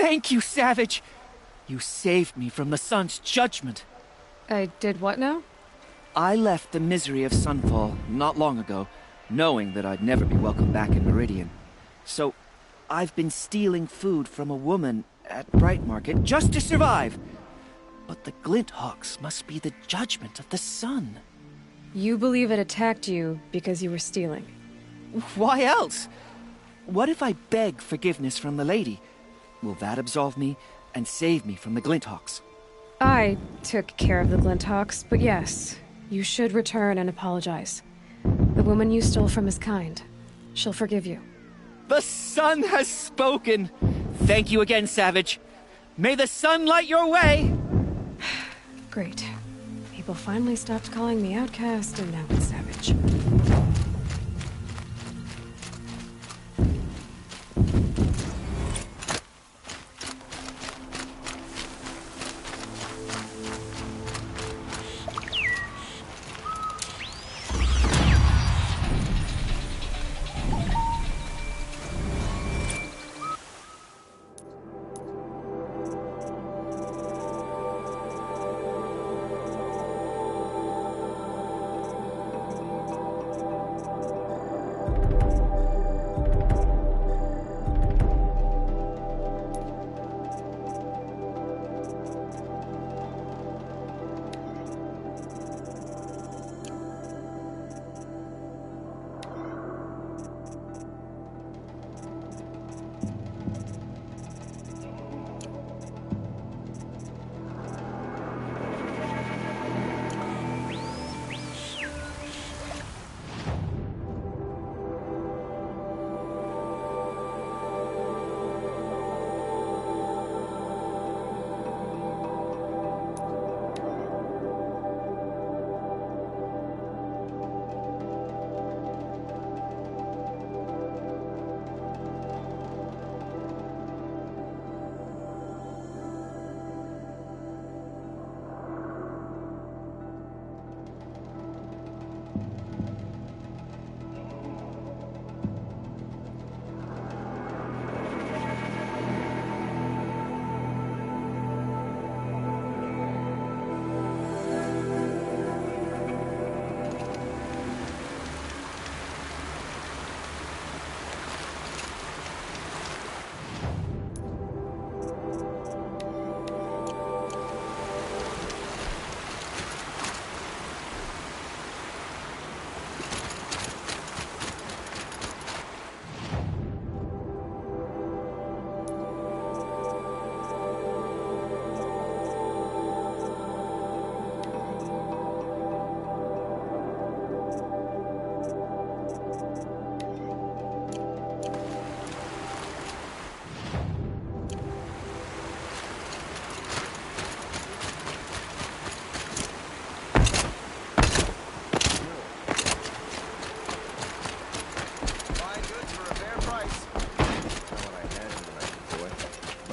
Thank you, Savage! You saved me from the sun's judgment. I did what now? I left the misery of Sunfall not long ago, knowing that I'd never be welcome back in Meridian. So, I've been stealing food from a woman at Bright Market just to survive. But the Glinthawks must be the judgment of the sun. You believe it attacked you because you were stealing? Why else? What if I beg forgiveness from the lady? Will that absolve me and save me from the Glinthawks? I took care of the Glinthawks, but yes, you should return and apologize. The woman you stole from is kind. She'll forgive you. The sun has spoken! Thank you again, Savage. May the sun light your way! Great. People finally stopped calling me outcast, and now it's Savage.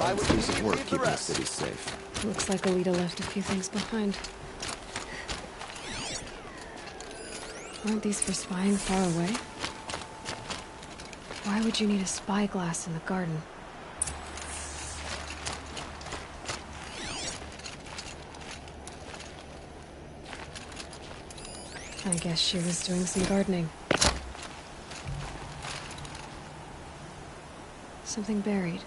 Decent work keeping the city safe. Looks like Alita left a few things behind. Aren't these for spying far away? Why would you need a spyglass in the garden? I guess she was doing some gardening. Something buried.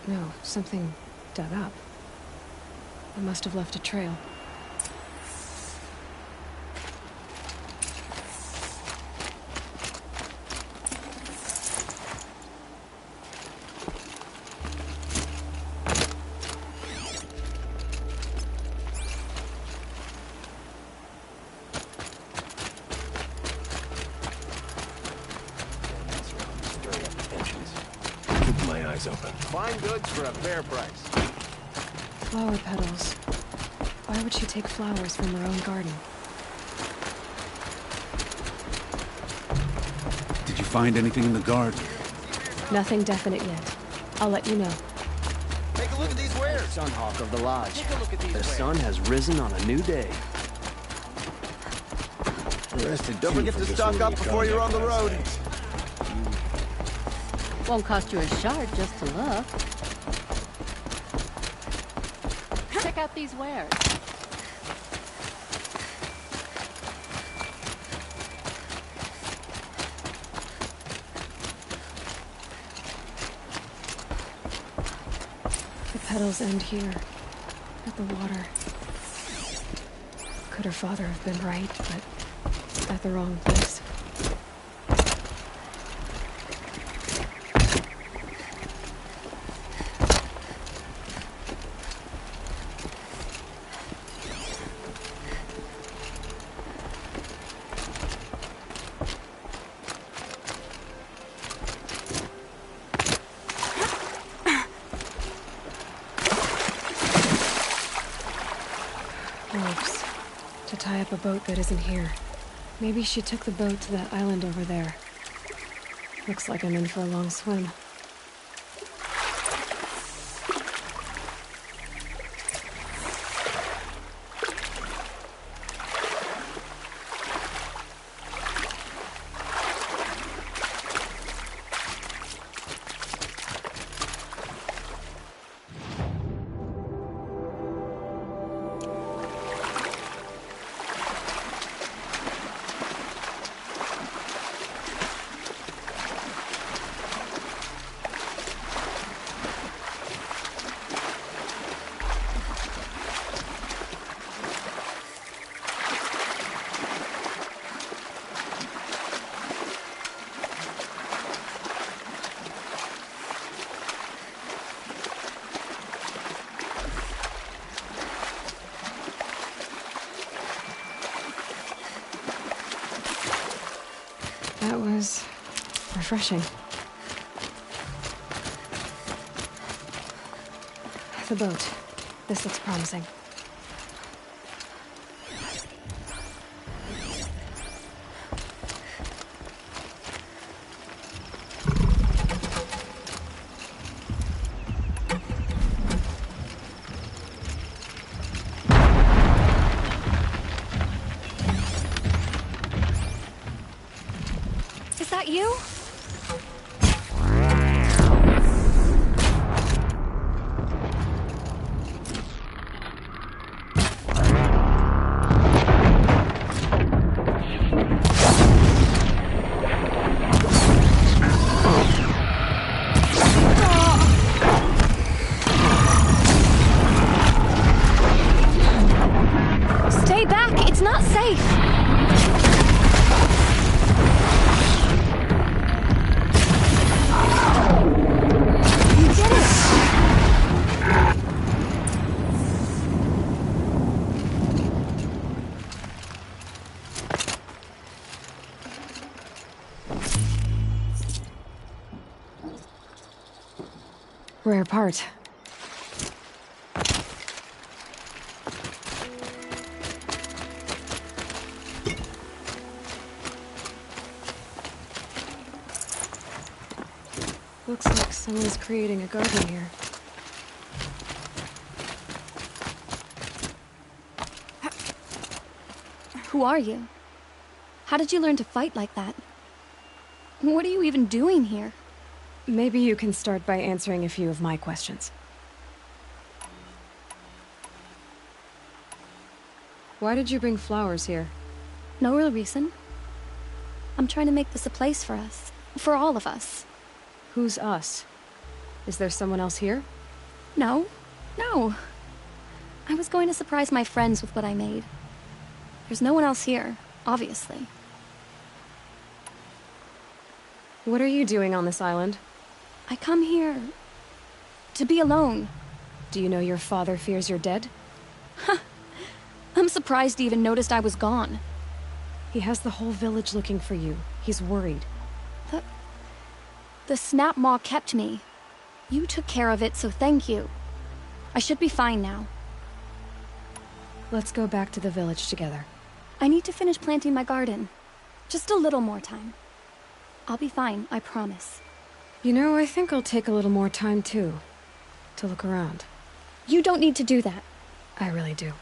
No, something dug up. It must have left a trail. Open. Fine goods for a fair price. Flower petals. Why would she take flowers from her own garden? Did you find anything in the garden? Nothing definite yet. I'll let you know. Take a look at these wares. Sunhawk of the Lodge. Take a look at these wares. The sun has risen on a new day. Don't forget to stock up before you're on the road. Won't cost you a shard just to look. check out these wares. The petals end here, at the water. Could her father have been right, but at the wrong place? Ropes. To tie up a boat that isn't here. Maybe she took the boat to that island over there. Looks like I'm in for a long swim. That was refreshing. The boat. This looks promising. Is that you? Stay back! It's not safe! Rare part. Looks like someone's creating a garden here. Who are you? How did you learn to fight like that? What are you even doing here? Maybe you can start by answering a few of my questions. Why did you bring flowers here? No real reason. I'm trying to make this a place for us. For all of us. Who's us? Is there someone else here? No. No. I was going to surprise my friends with what I made. There's no one else here, obviously. What are you doing on this island? I come here to be alone. Do you know your father fears you're dead? Huh. I'm surprised he even noticed I was gone. He has the whole village looking for you. He's worried. The snap maw kept me. You took care of it, so thank you. I should be fine now. Let's go back to the village together. I need to finish planting my garden. Just a little more time. I'll be fine, I promise. You know, I think I'll take a little more time, too. To look around. You don't need to do that. I really do.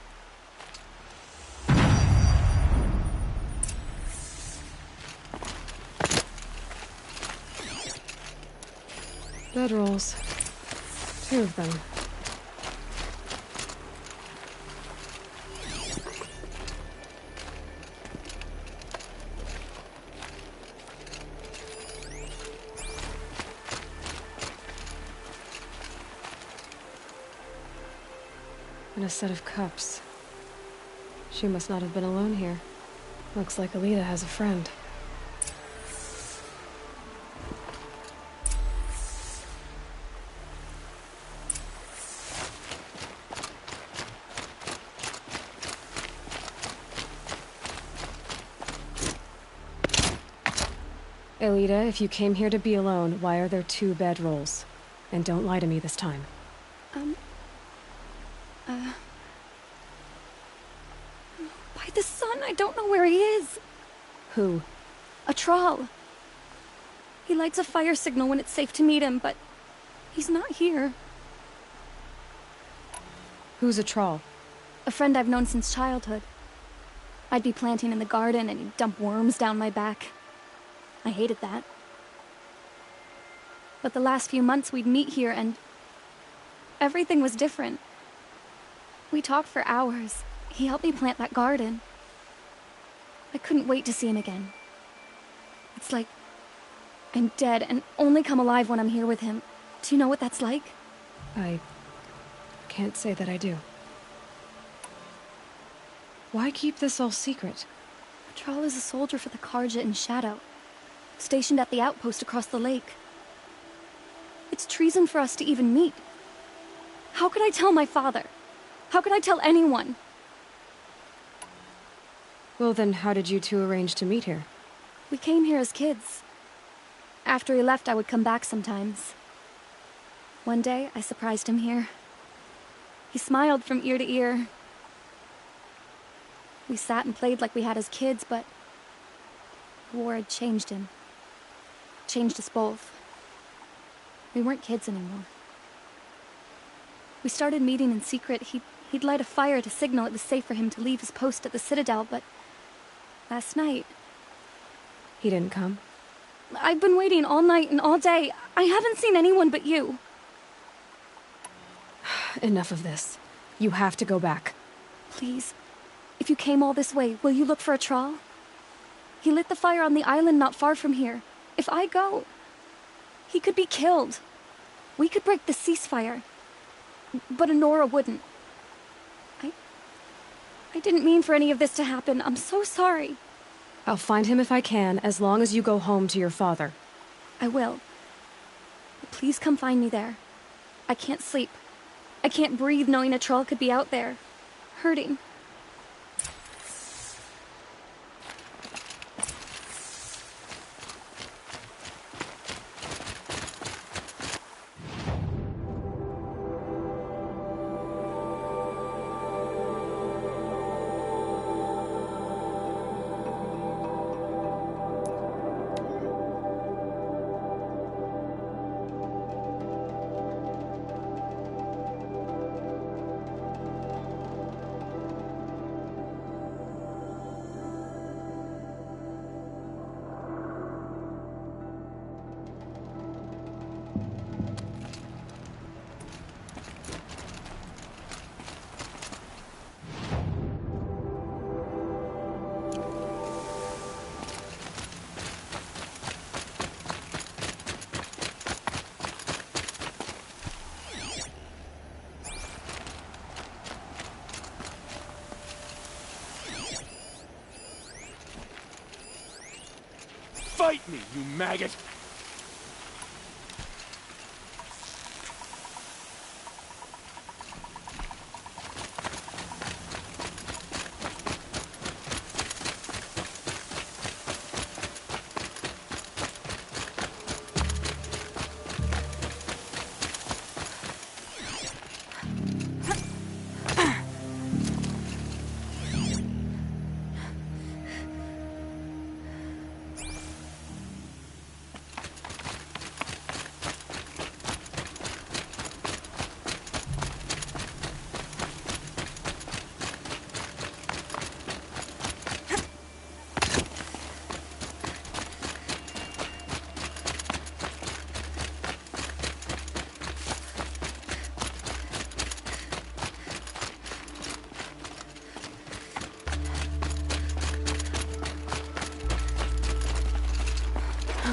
Bedrolls. 2 of them. And a set of cups. She must not have been alone here. Looks like Alita has a friend. Alita, if you came here to be alone, why are there 2 bedrolls? And don't lie to me this time. By the sun, I don't know where he is. Who? A Troll. He lights a fire signal when it's safe to meet him, but he's not here. Who's a Troll? A friend I've known since childhood. I'd be planting in the garden and he'd dump worms down my back. I hated that. But the last few months we'd meet here and everything was different. We talked for hours. He helped me plant that garden. I couldn't wait to see him again. It's like I'm dead and only come alive when I'm here with him. Do you know what that's like? I can't say that I do. Why keep this all secret? Troll is a soldier for the Karja in Shadow, stationed at the outpost across the lake. It's treason for us to even meet. How could I tell my father? How could I tell anyone? Well then, how did you 2 arrange to meet here? We came here as kids. After he left, I would come back sometimes. One day, I surprised him here. He smiled from ear to ear. We sat and played like we had as kids, but the war had changed him. Changed us both. We weren't kids anymore. We started meeting in secret. He'd light a fire to signal it was safe for him to leave his post at the Citadel, but last night... He didn't come? I've been waiting all night and all day. I haven't seen anyone but you. Enough of this. You have to go back. Please. If you came all this way, will you look for a Troll? He lit the fire on the island not far from here. If I go, he could be killed. We could break the ceasefire. But Honora wouldn't. I didn't mean for any of this to happen. I'm so sorry. I'll find him if I can, as long as you go home to your father. I will. But please come find me there. I can't sleep. I can't breathe knowing a Troll could be out there, hurting. Fight me, you maggot!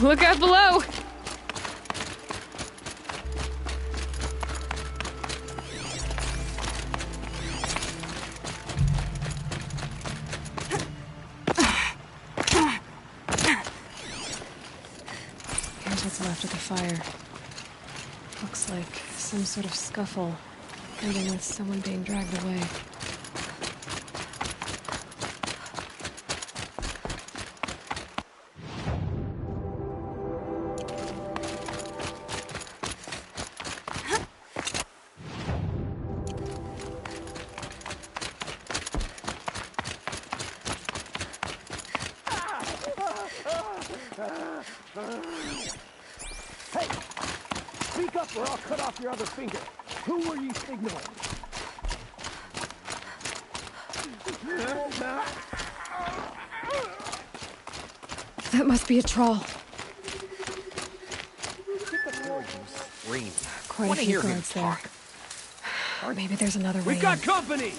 Look out below! Not what's left of the fire. Looks like some sort of scuffle, ending with someone being dragged away. Hey! Speak up or I'll cut off your other finger. Who were you signaling? That must be a troll. Get before you scream. Quite a Wanna few hear him guards there. talk. Or maybe there's another way We've got in. company!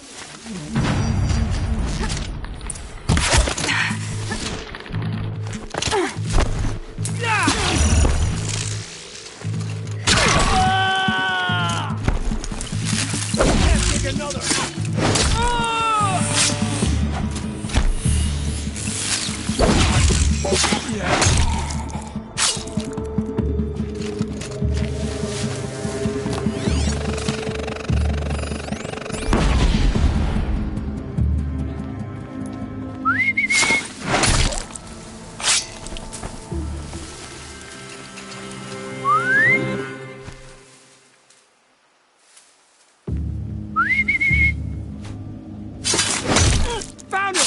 Can't take another! Found him!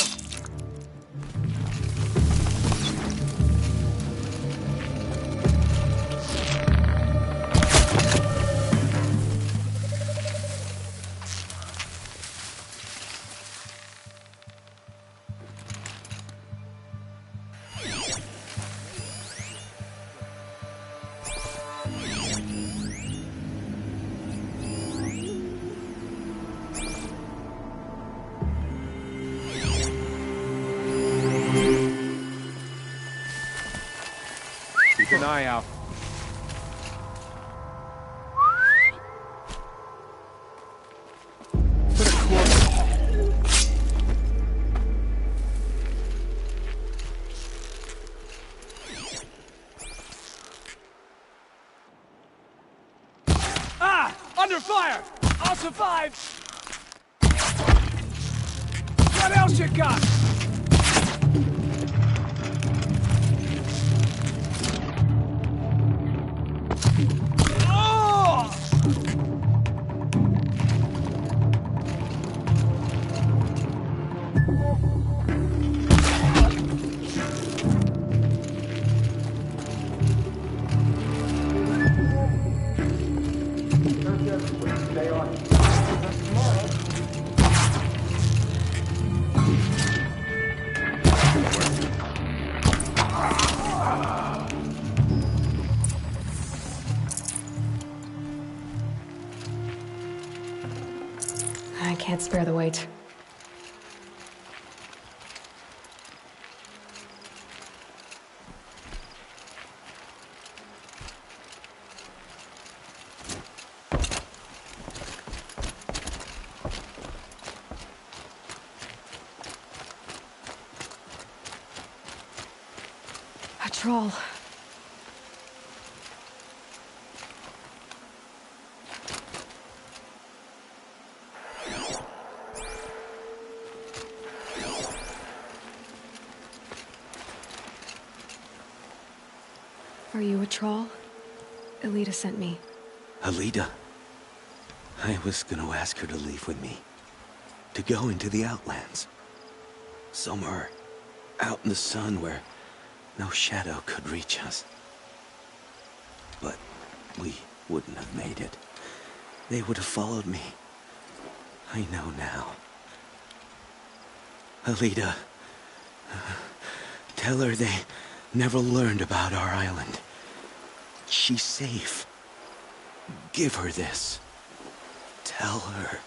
Keep an eye out. Put a corpse. Ah! Under fire! I'll survive! What else you got? Oh! I can't spare the weight. A troll. Are you a troll? Elita sent me. Alida. I was gonna ask her to leave with me. To go into the Outlands. Somewhere out in the sun where no shadow could reach us. But we wouldn't have made it. They would have followed me. I know now. Alida, tell her they never learned about our island. She's safe. Give her this. Tell her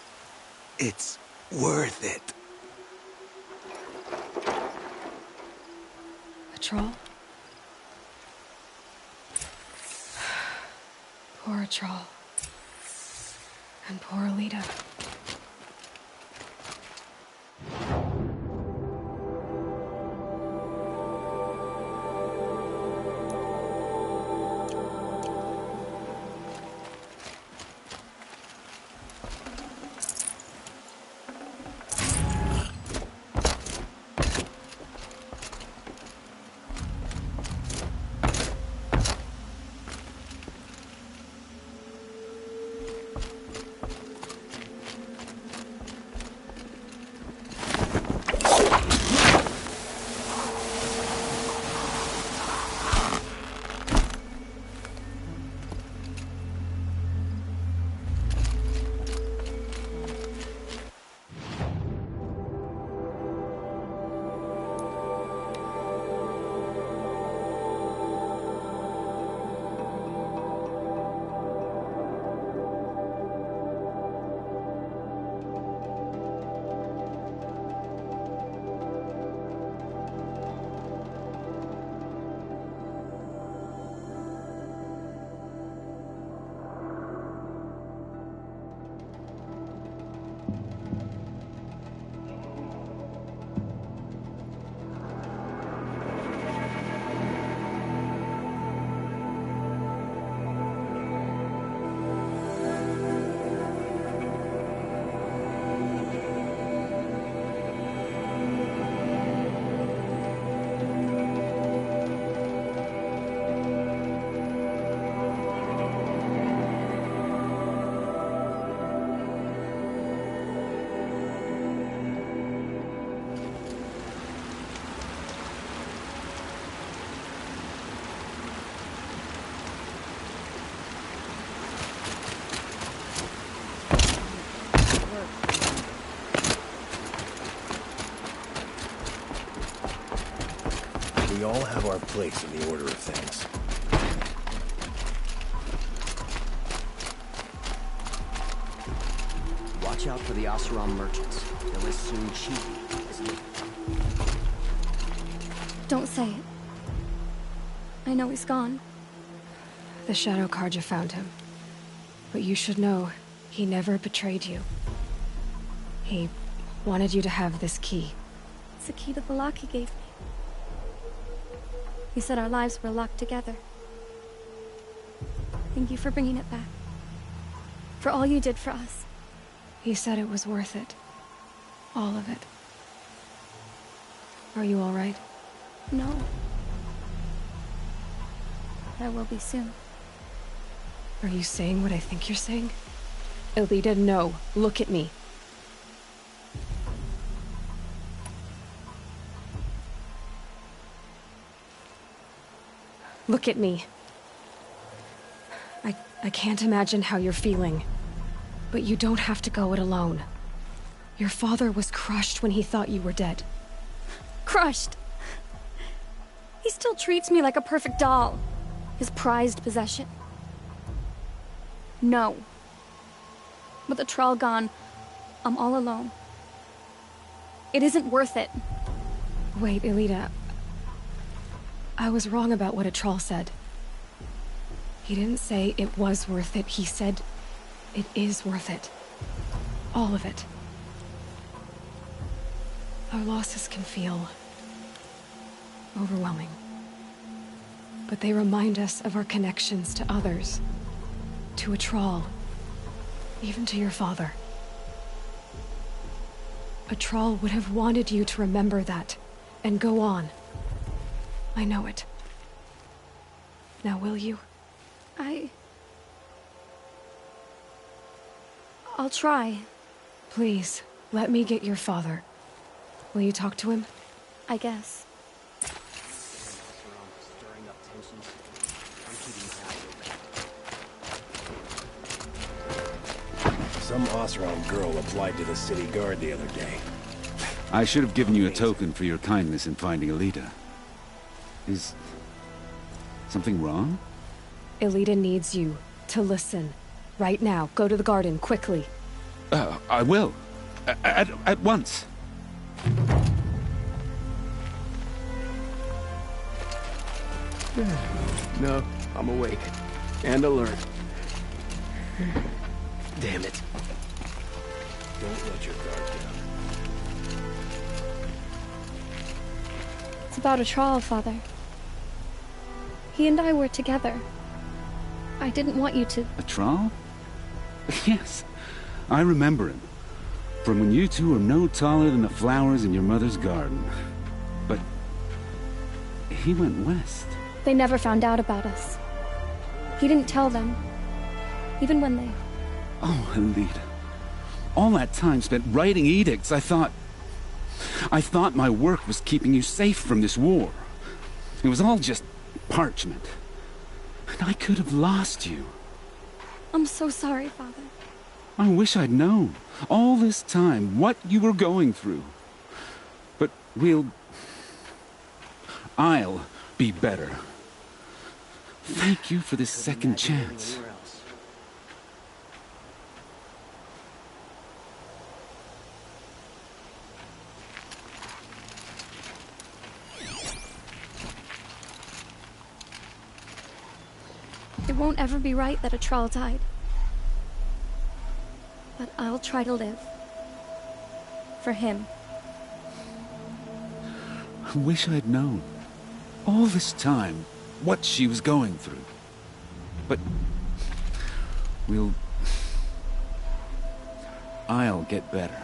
it's worth it. A troll? Poor troll. And poor Alita. have our place in the order of things. Watch out for the Oseram merchants. They'll as soon cheat you as live. Don't say it. I know he's gone. The Shadow Karja found him. But you should know, he never betrayed you. He wanted you to have this key. It's the key to the lock he gave me. He said our lives were locked together. Thank you for bringing it back. For all you did for us. He said it was worth it. All of it. Are you all right? No. But I will be soon. Are you saying what I think you're saying? Elita, no. Look at me. Look at me. I can't imagine how you're feeling. But you don't have to go it alone. Your father was crushed when he thought you were dead. Crushed! He still treats me like a perfect doll. His prized possession. No. With the Troll gone, I'm all alone. It isn't worth it. Wait, Elita. I was wrong about what a troll said. He didn't say it was worth it. He said it is worth it. All of it. Our losses can feel overwhelming. But they remind us of our connections to others. To a troll. Even to your father. A troll would have wanted you to remember that, and go on. I know it. Now will you? I'll try. Please, let me get your father. Will you talk to him? I guess. Some Oseram girl applied to the city guard the other day. I should have given you a token for your kindness in finding Elita. Is something wrong? Elita needs you to listen. Right now. Go to the garden, quickly. I will. At once. No, I'm awake. And alert. Damn it. Don't let your guard down. It's about a troll, Father. He and I were together. I didn't want you to... A troll? Yes, I remember him. From when you two were no taller than the flowers in your mother's garden. But he went west. They never found out about us. He didn't tell them. Even when they... Oh, Elita. All that time spent writing edicts, I thought my work was keeping you safe from this war. It was all just parchment. And I could have lost you. I'm so sorry, Father. I wish I'd known, all this time, what you were going through. But I'll be better. Thank you for this second chance. It won't ever be right that a troll died. But I'll try to live. For him. I wish I'd known, all this time, what she was going through. But I'll get better.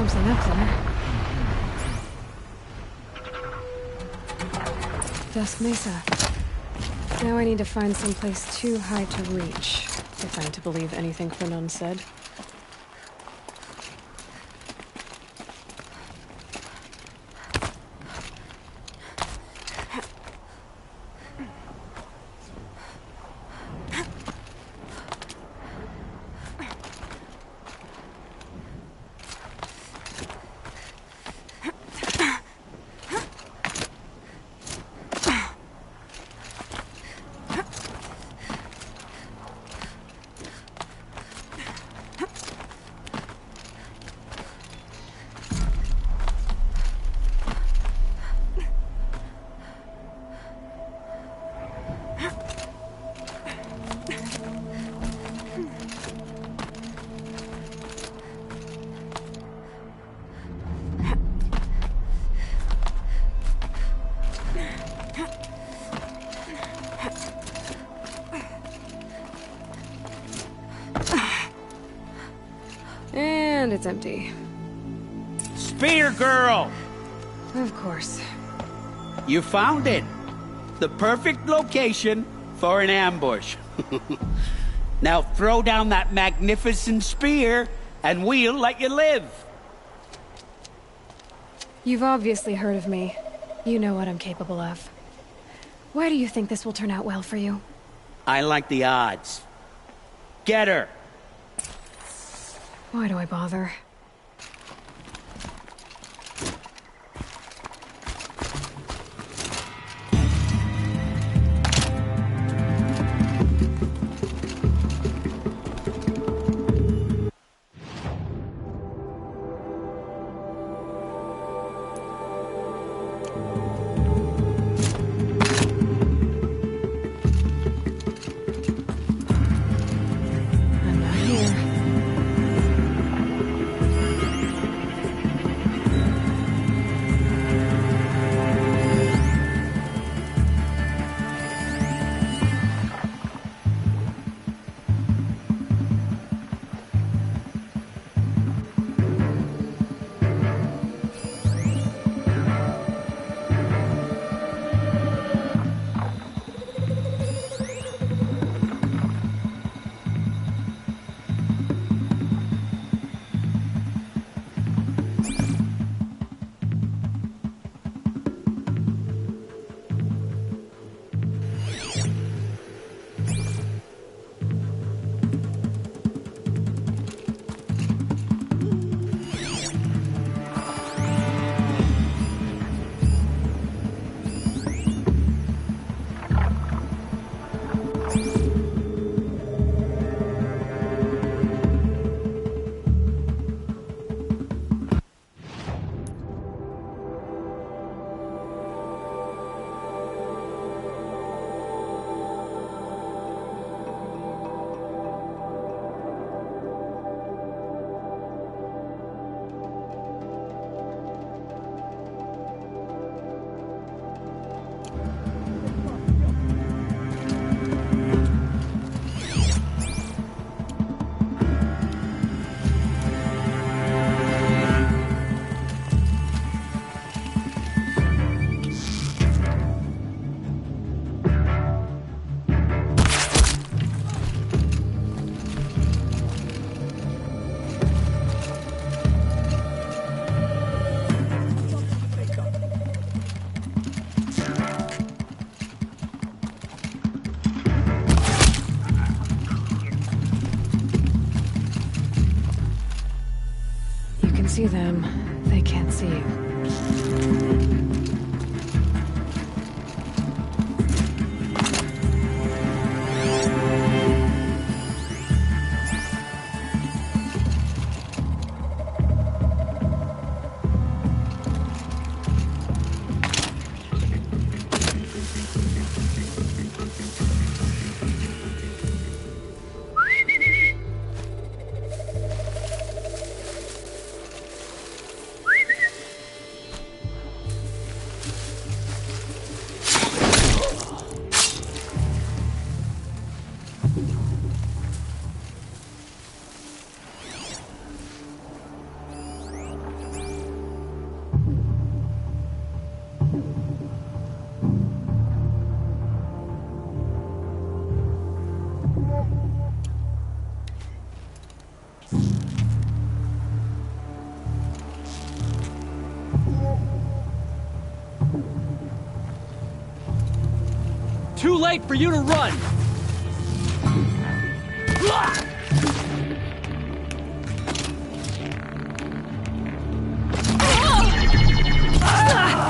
something up there. Dusk Mesa. Now I need to find someplace too high to reach, if I'm to believe anything Fernand said. And it's empty. Spear girl! Of course. You found it. The perfect location for an ambush. Now throw down that magnificent spear, and we'll let you live. You've obviously heard of me. You know what I'm capable of. Why do you think this will turn out well for you? I like the odds. Get her. Why do I bother? See them, they can't see you. too late for you to run!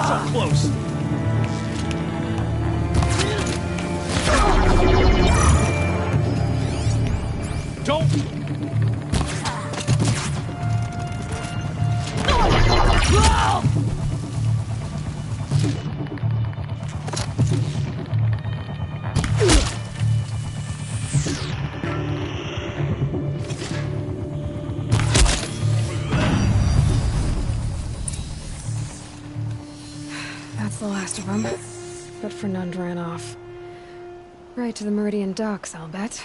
So close! Don't... That's the last of them. But Fernand ran off. Right to the Meridian docks, I'll bet.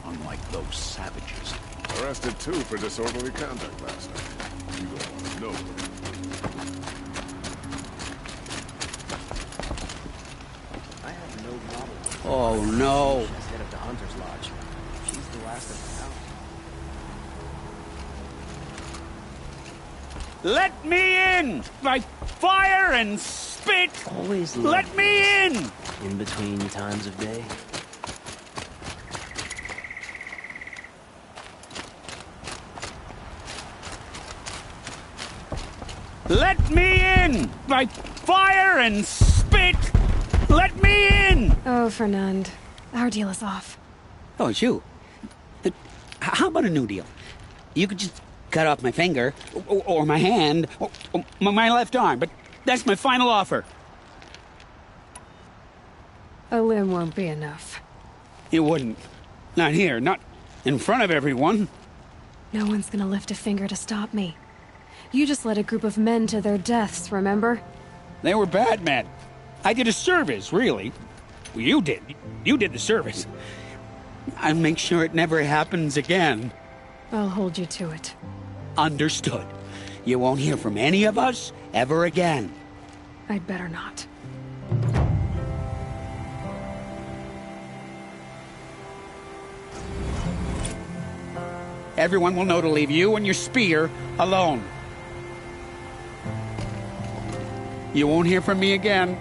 Unlike those savages. Arrested too for disorderly conduct last night. You don't want to know. I have no problem with Oh no! as head of the Hunter's Lodge. She's the last of the house. Let me in! By fire and spit! Always let me in! In between times of day. Let me in! By fire and spit! Let me in! Oh, Fernand. Our deal is off. Oh, it's you. How about a new deal? You could just cut off my finger, or my hand, or my left arm, but that's my final offer. A limb won't be enough. It wouldn't. Not here, not in front of everyone. No one's gonna lift a finger to stop me. You just led a group of men to their deaths, remember? They were bad men. I did a service, really. Well, you did. You did the service. I'll make sure it never happens again. I'll hold you to it. Understood. You won't hear from any of us ever again. I'd better not. Everyone will know to leave you and your spear alone. You won't hear from me again.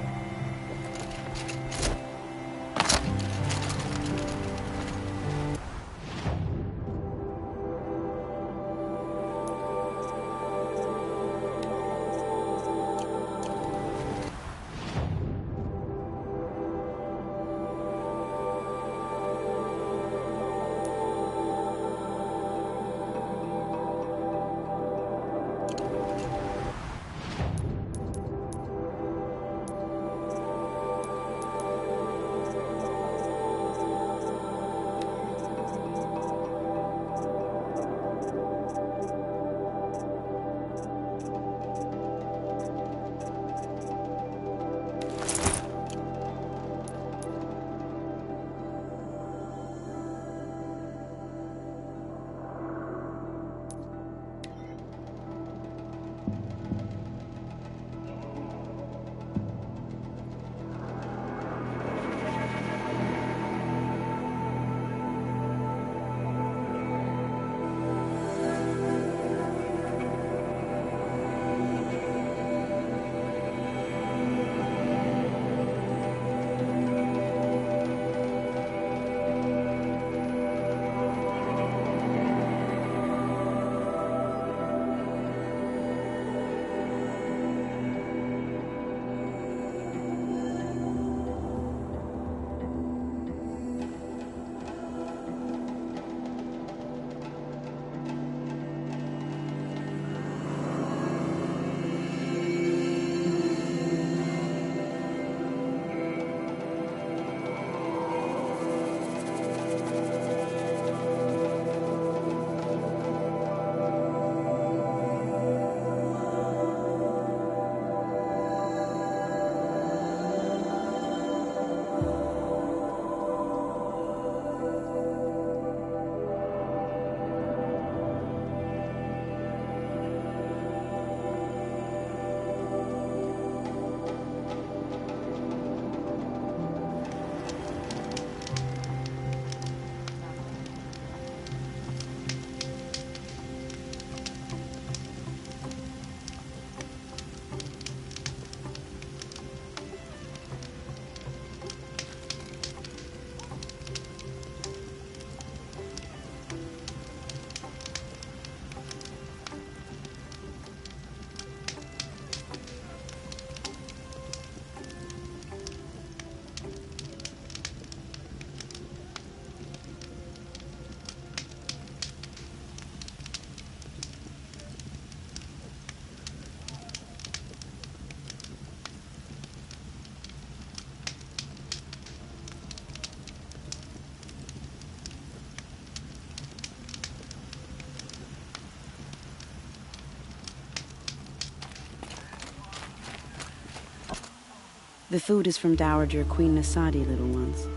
The food is from Dowager Queen Nasadi, little ones.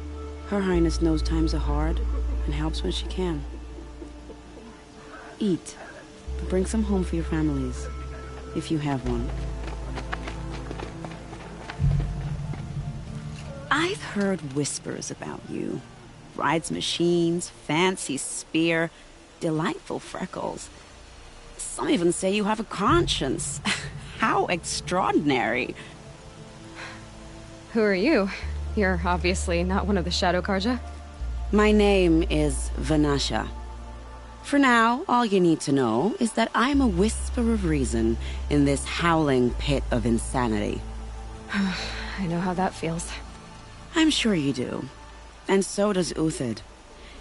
Her Highness knows times are hard and helps when she can. Eat, but bring some home for your families, if you have one. I've heard whispers about you. Rides machines, fancy spear, delightful freckles. Some even say you have a conscience. How extraordinary. Who are you? You're obviously not one of the Shadow Karja. My name is Vanasha. For now, all you need to know is that I'm a whisper of reason in this howling pit of insanity. I know how that feels. I'm sure you do. And so does Uthid.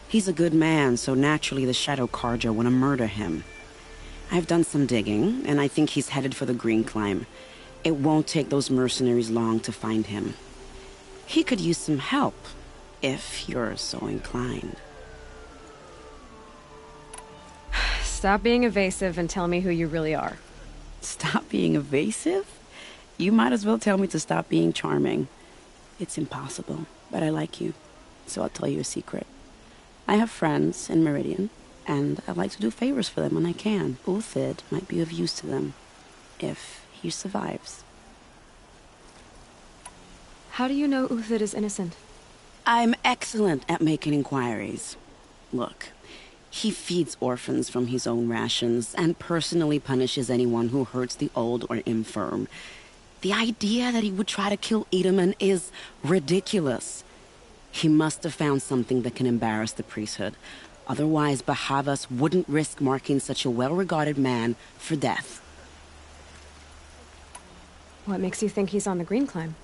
He's a good man, so naturally the Shadow Karja want to murder him. I've done some digging, and I think he's headed for the Green Climb. It won't take those mercenaries long to find him. He could use some help, if you're so inclined. Stop being evasive and tell me who you really are. Stop being evasive? You might as well tell me to stop being charming. It's impossible, but I like you, so I'll tell you a secret. I have friends in Meridian, and I like to do favors for them when I can. Uthid might be of use to them, if he survives. How do you know Uthid is innocent? I'm excellent at making inquiries. Look, he feeds orphans from his own rations and personally punishes anyone who hurts the old or infirm. The idea that he would try to kill Edaman is ridiculous. He must have found something that can embarrass the priesthood. Otherwise, Bahavas wouldn't risk marking such a well-regarded man for death. What makes you think he's on the Green Climb?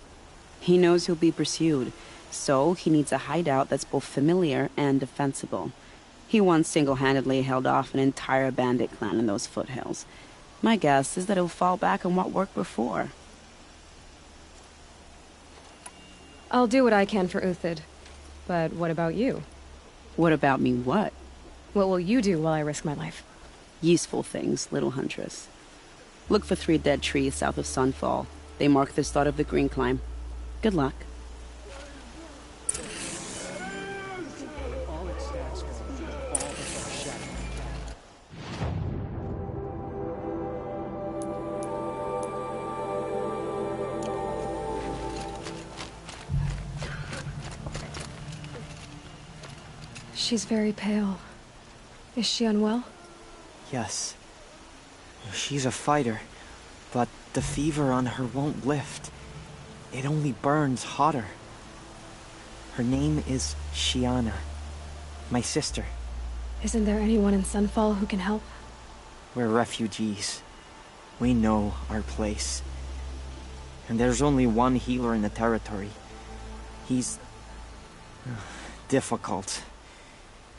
He knows he'll be pursued, so he needs a hideout that's both familiar and defensible. He once single-handedly held off an entire bandit clan in those foothills. My guess is that he'll fall back on what worked before. I'll do what I can for Uthid. But what about you? What about me what? What will you do while I risk my life? Useful things, little huntress. Look for 3 dead trees south of Sunfall. They mark the start of the Green Climb. Good luck. She's very pale. Is she unwell? Yes. She's a fighter, but the fever on her won't lift. It only burns hotter. Her name is Shiana, my sister. Isn't there anyone in Sunfall who can help? We're refugees. We know our place. And there's only one healer in the territory. He's difficult.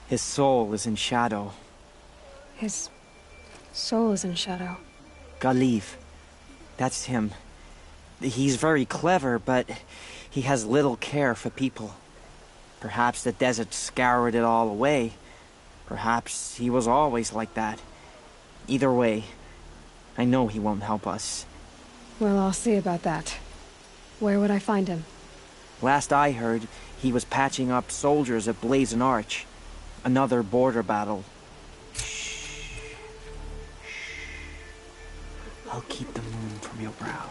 His soul is in shadow. His soul is in shadow. Galiv. That's him. He's very clever, but he has little care for people. Perhaps the desert scoured it all away. Perhaps he was always like that. Either way, I know he won't help us. Well, I'll see about that. Where would I find him? Last I heard, he was patching up soldiers at Blazon Arch. Another border battle. I'll keep the moon from your brow.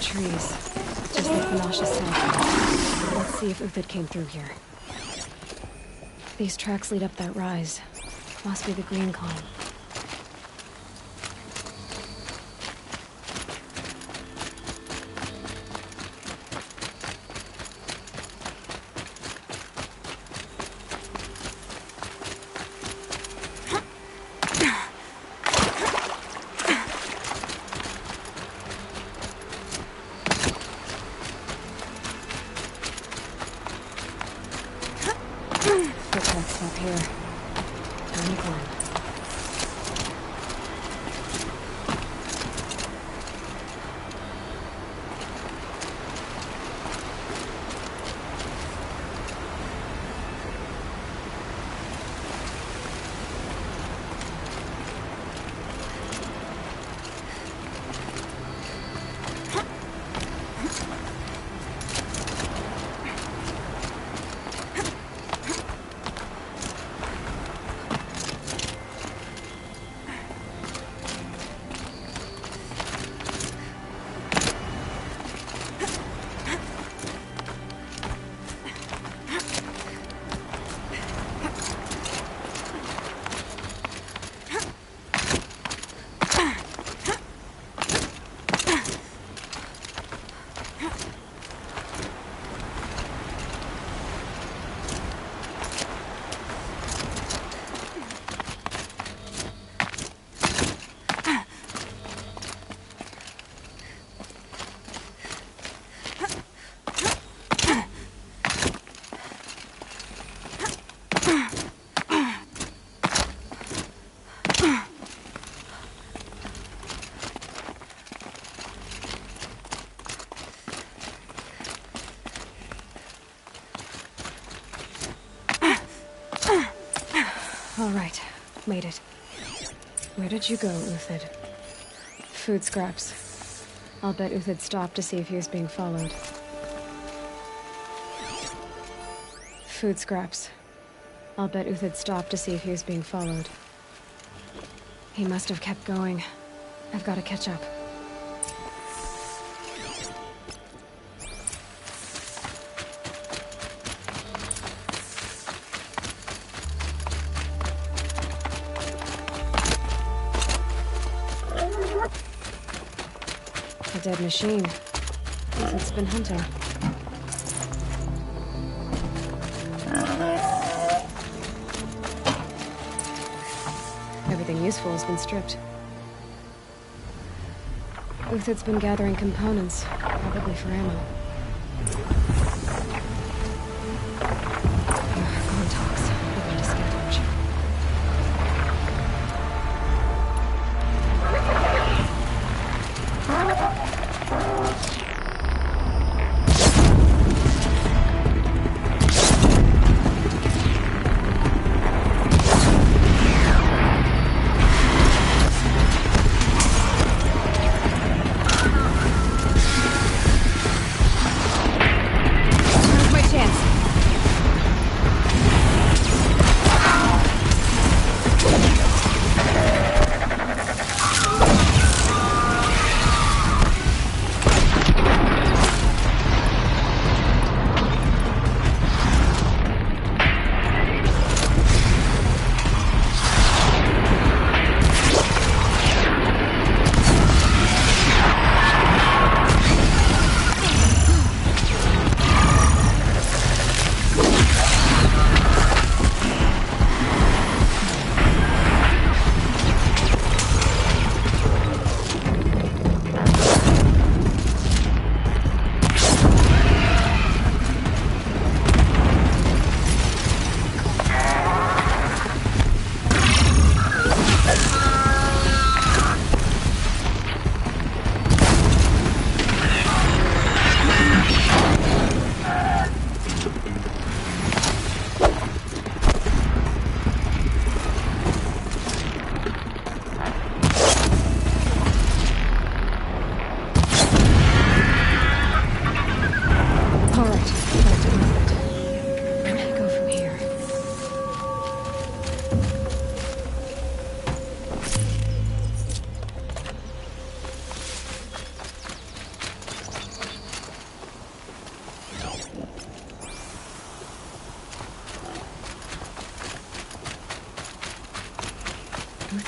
trees. Just like Menasha said. Let's see if Uthid came through here. These tracks lead up that rise. Must be the green column. Footprints up here. Tiny climb. All right, made it. Where did you go, Uthid? Food scraps. I'll bet Uthid stopped to see if he was being followed. Food scraps. I'll bet Uthid stopped to see if he was being followed. He must have kept going. I've got to catch up. A dead machine. It's been hunting. Everything useful has been stripped. Uthid's been gathering components, probably for ammo. Go on, Tox. We're going to scavenge.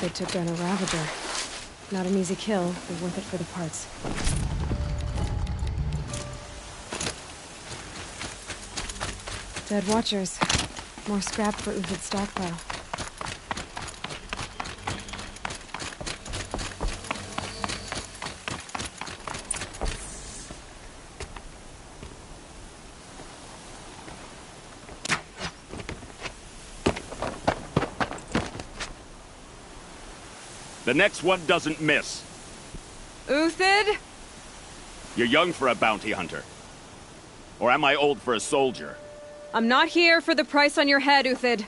Uthid took down a Ravager. Not an easy kill, but worth it for the parts. Dead Watchers. More scrap for Uthid's stockpile. The next one doesn't miss. Uthid? You're young for a bounty hunter. Or am I old for a soldier? I'm not here for the price on your head, Uthid.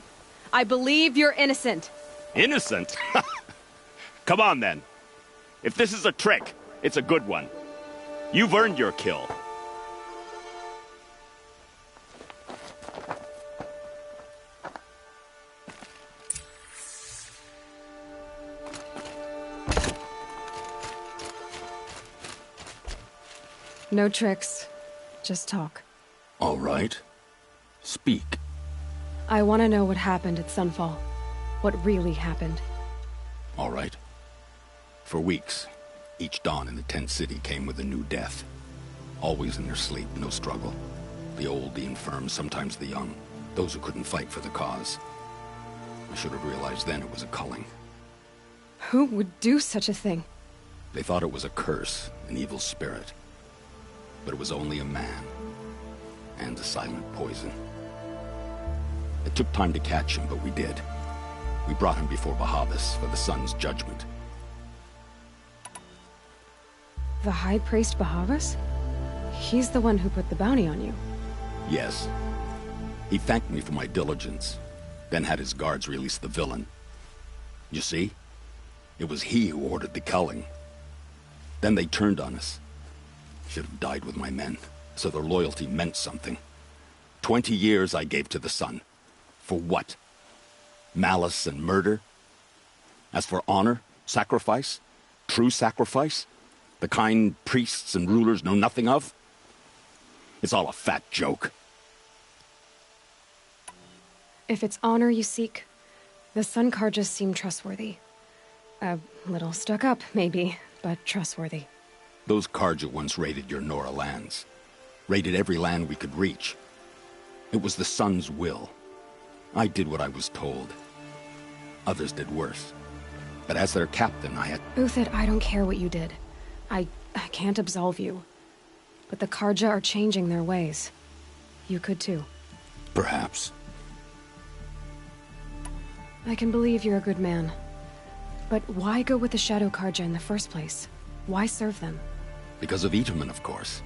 I believe you're innocent. Innocent? Come on, then. If this is a trick, it's a good one. You've earned your kill. No tricks. Just talk. All right. Speak. I want to know what happened at Sunfall. What really happened. All right. For weeks, each dawn in the tent city came with a new death. Always in their sleep, no struggle. The old, the infirm, sometimes the young. Those who couldn't fight for the cause. I should have realized then it was a culling. Who would do such a thing? They thought it was a curse, an evil spirit. But it was only a man. And a silent poison. It took time to catch him, but we did. We brought him before Bahavas for the sun's judgment. The High Priest Bahavas? He's the one who put the bounty on you. Yes. He thanked me for my diligence, then had his guards release the villain. You see? It was he who ordered the culling. Then they turned on us. Should have died with my men, so their loyalty meant something. 20 years I gave to the sun. For what? Malice and murder? As for honor, sacrifice, true sacrifice, the kind priests and rulers know nothing of? It's all a fat joke. If it's honor you seek, the Sun Karjas seem trustworthy. A little stuck up, maybe, but trustworthy. Those Karja once raided your Nora lands. Raided every land we could reach. It was the Sun's will. I did what I was told. Others did worse. But as their captain, I had... Uthid, I don't care what you did. I can't absolve you. But the Karja are changing their ways. You could too. Perhaps. I can believe you're a good man. But why go with the Shadow Karja in the first place? Why serve them? Because of Itaman, of course.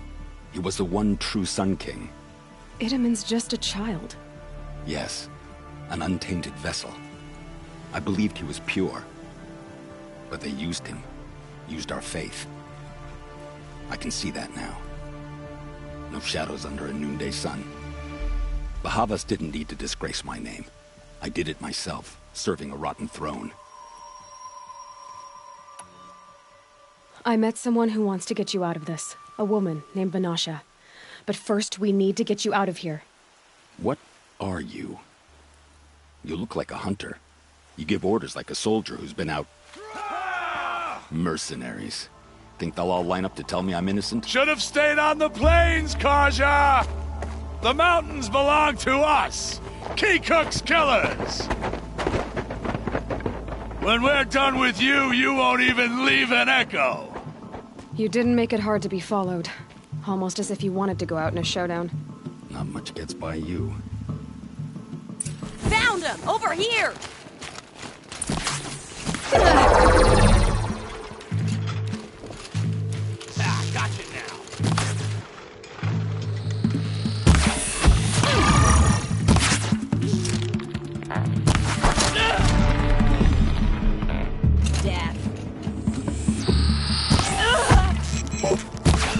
He was the one true Sun King. Itaman's just a child. Yes. An untainted vessel. I believed he was pure. But they used him. Used our faith. I can see that now. No shadows under a noonday sun. Bahavas didn't need to disgrace my name. I did it myself, serving a rotten throne. I met someone who wants to get you out of this. A woman named Vanasha. But first, we need to get you out of here. What are you? You look like a hunter. You give orders like a soldier who's been out... Mercenaries. Think they'll all line up to tell me I'm innocent? Should have stayed on the plains, Karja! The mountains belong to us! Kikuk's killers! When we're done with you, you won't even leave an echo! You didn't make it hard to be followed. Almost as if you wanted to go out in a showdown. Not much gets by you. Found him! Over here! Gotcha now!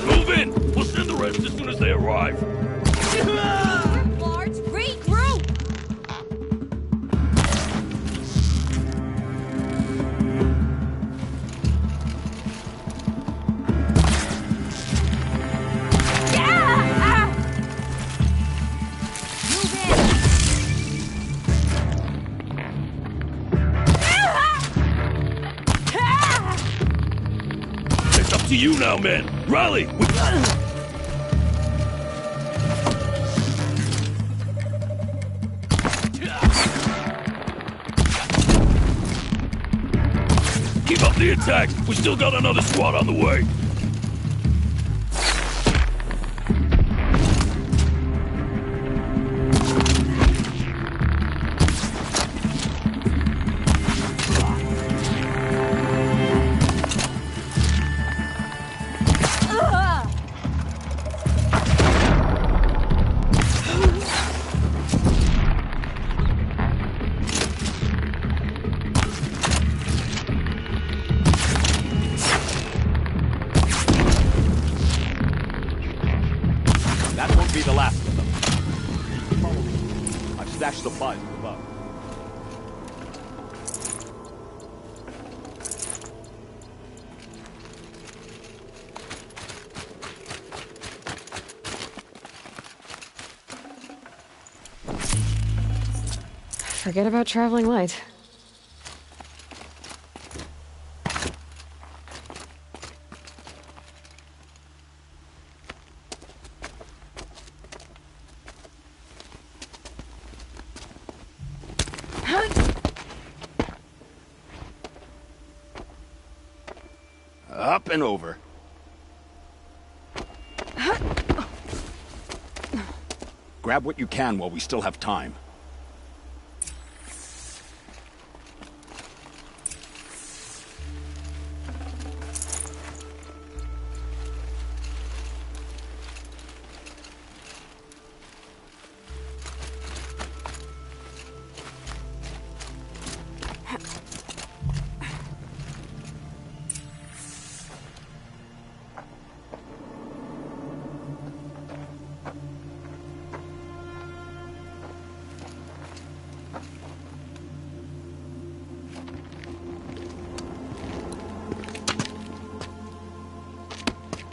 Move in! We'll send the rest as soon as they arrive. Large, regroup! you now, men. Rally! Keep up the attack. We still got another squad on the way. Be the last of them. Follow me. I've stashed supplies above. Forget about traveling light. Up and over. Grab what you can while we still have time.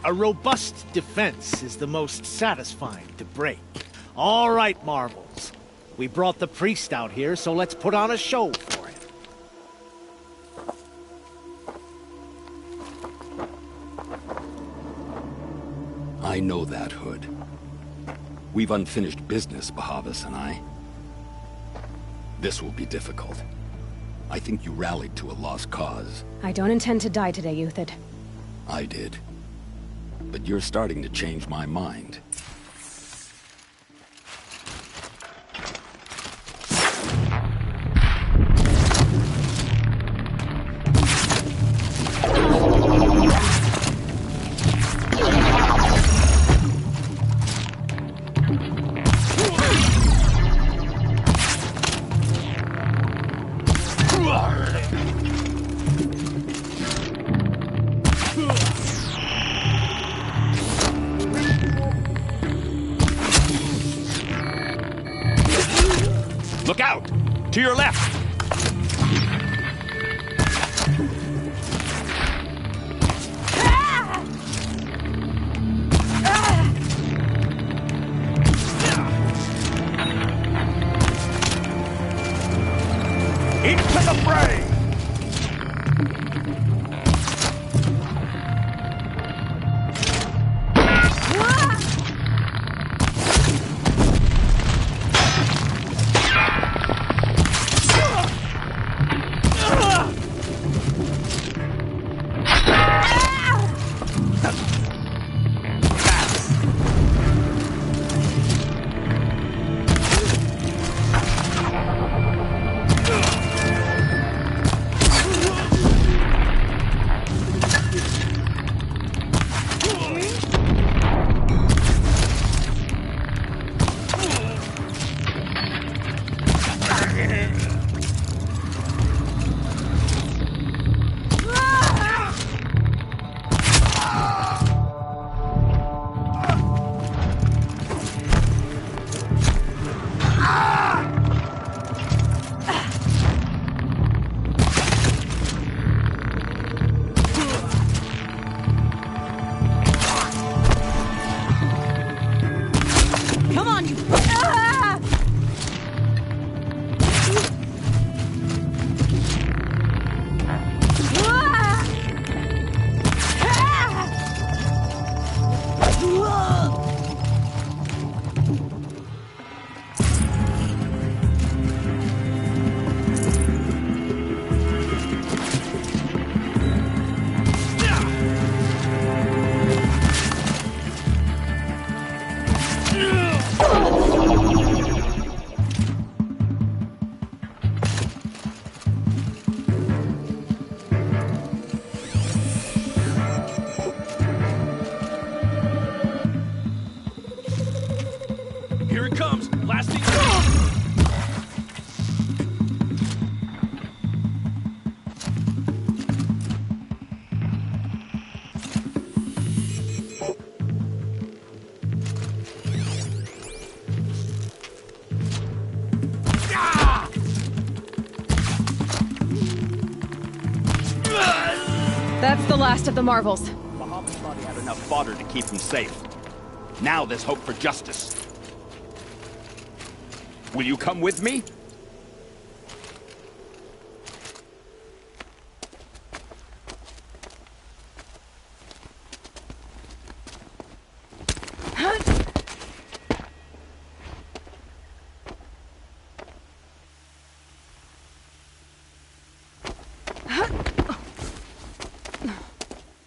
A robust defense is the most satisfying to break. All right, Marvels. We brought the priest out here, so let's put on a show for him. I know that, Hood. We've unfinished business, Bahavas and I. This will be difficult. I think you rallied to a lost cause. I don't intend to die today, Euthyd. I did. But you're starting to change my mind. Look out! To your left! Into the fray! Here it comes! Blasting! That's the last of the marvels. Muhammad thought he had enough fodder to keep him safe. Now there's hope for justice. Will you come with me?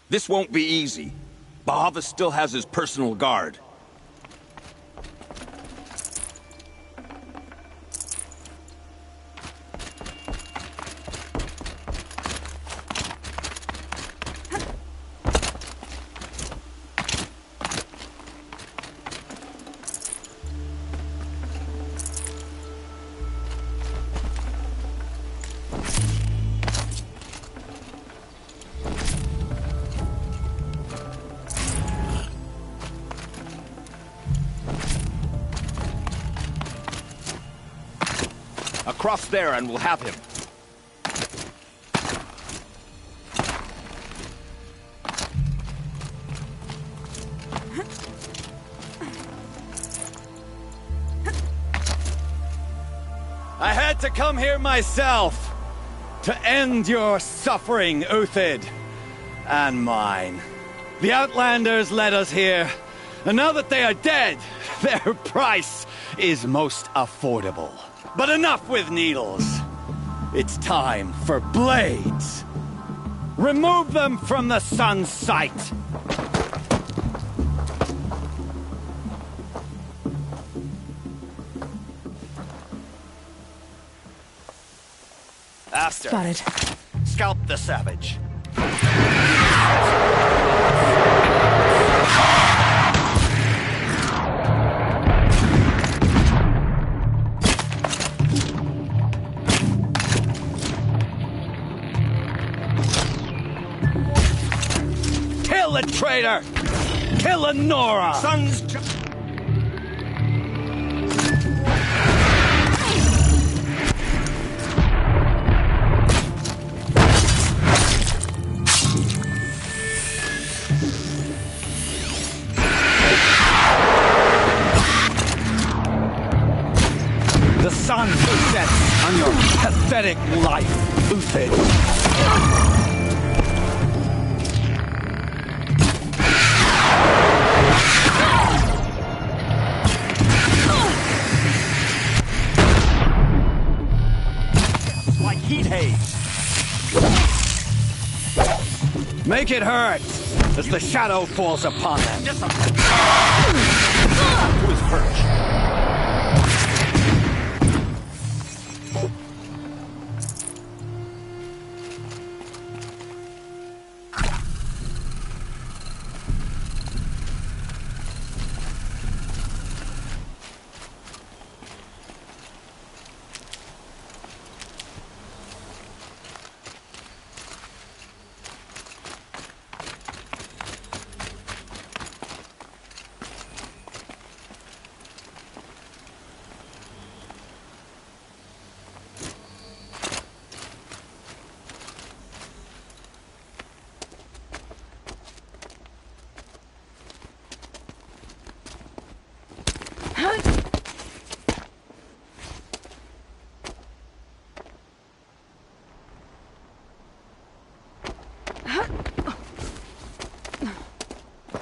This won't be easy. Bahava still has his personal guard. Across there and we'll have him. I had to come here myself to end your suffering, Uthid, and mine. The Outlanders led us here, and now that they are dead, their price is most affordable. But enough with needles. It's time for blades. Remove them from the sun's sight. Aster, Spotted. Scalp the savage. Kill a traitor! Kill a Nora! Sons... The sun sets on your pathetic life, Uthid. like heat haze. Make it hurt as the shadow falls upon them. To his perch.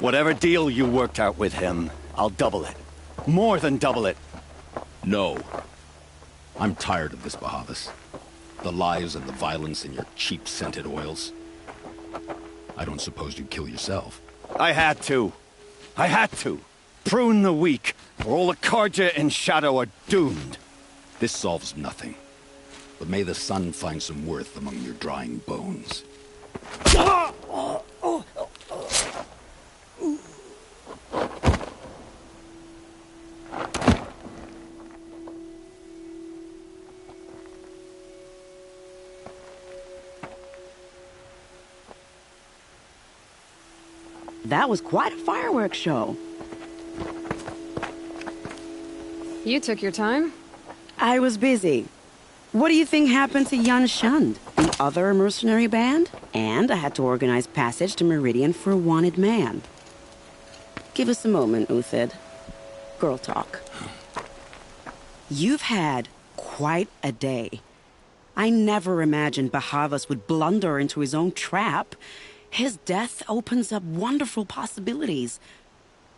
Whatever deal you worked out with him, I'll double it. More than double it. No. I'm tired of this, Bahavas. The lies and the violence and your cheap scented oils. I don't suppose you'd kill yourself. I had to. Prune the weak, or all the Karja and Shadow are doomed. This solves nothing. But may the sun find some worth among your drying bones. That was quite a fireworks show. You took your time? I was busy. What do you think happened to Jan Shund, the other mercenary band? And I had to organize passage to Meridian for a wanted man. Give us a moment, Uthid. Girl talk. You've had quite a day. I never imagined Bahavas would blunder into his own trap. His death opens up wonderful possibilities.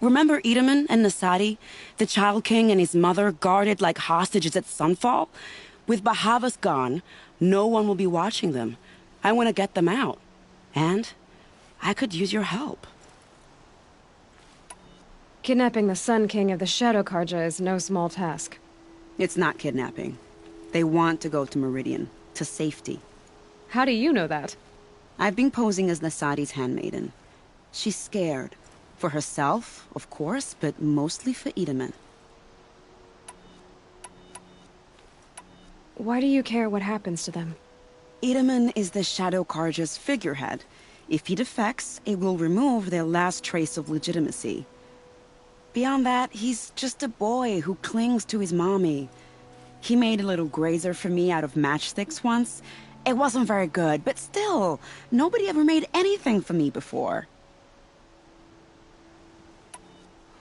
Remember Edaman and Nasadi, the Child King and his mother guarded like hostages at Sunfall? With Bahavas gone, no one will be watching them. I want to get them out. And I could use your help. Kidnapping the Sun King of the Shadow Karja is no small task. It's not kidnapping. They want to go to Meridian, to safety. How do you know that? I've been posing as Nasadi's handmaiden. She's scared. For herself, of course, but mostly for Edaman. Why do you care what happens to them? Edaman is the Shadow Karja's figurehead. If he defects, it will remove their last trace of legitimacy. Beyond that, he's just a boy who clings to his mommy. He made a little grazer for me out of matchsticks once. It wasn't very good, but still, nobody ever made anything for me before.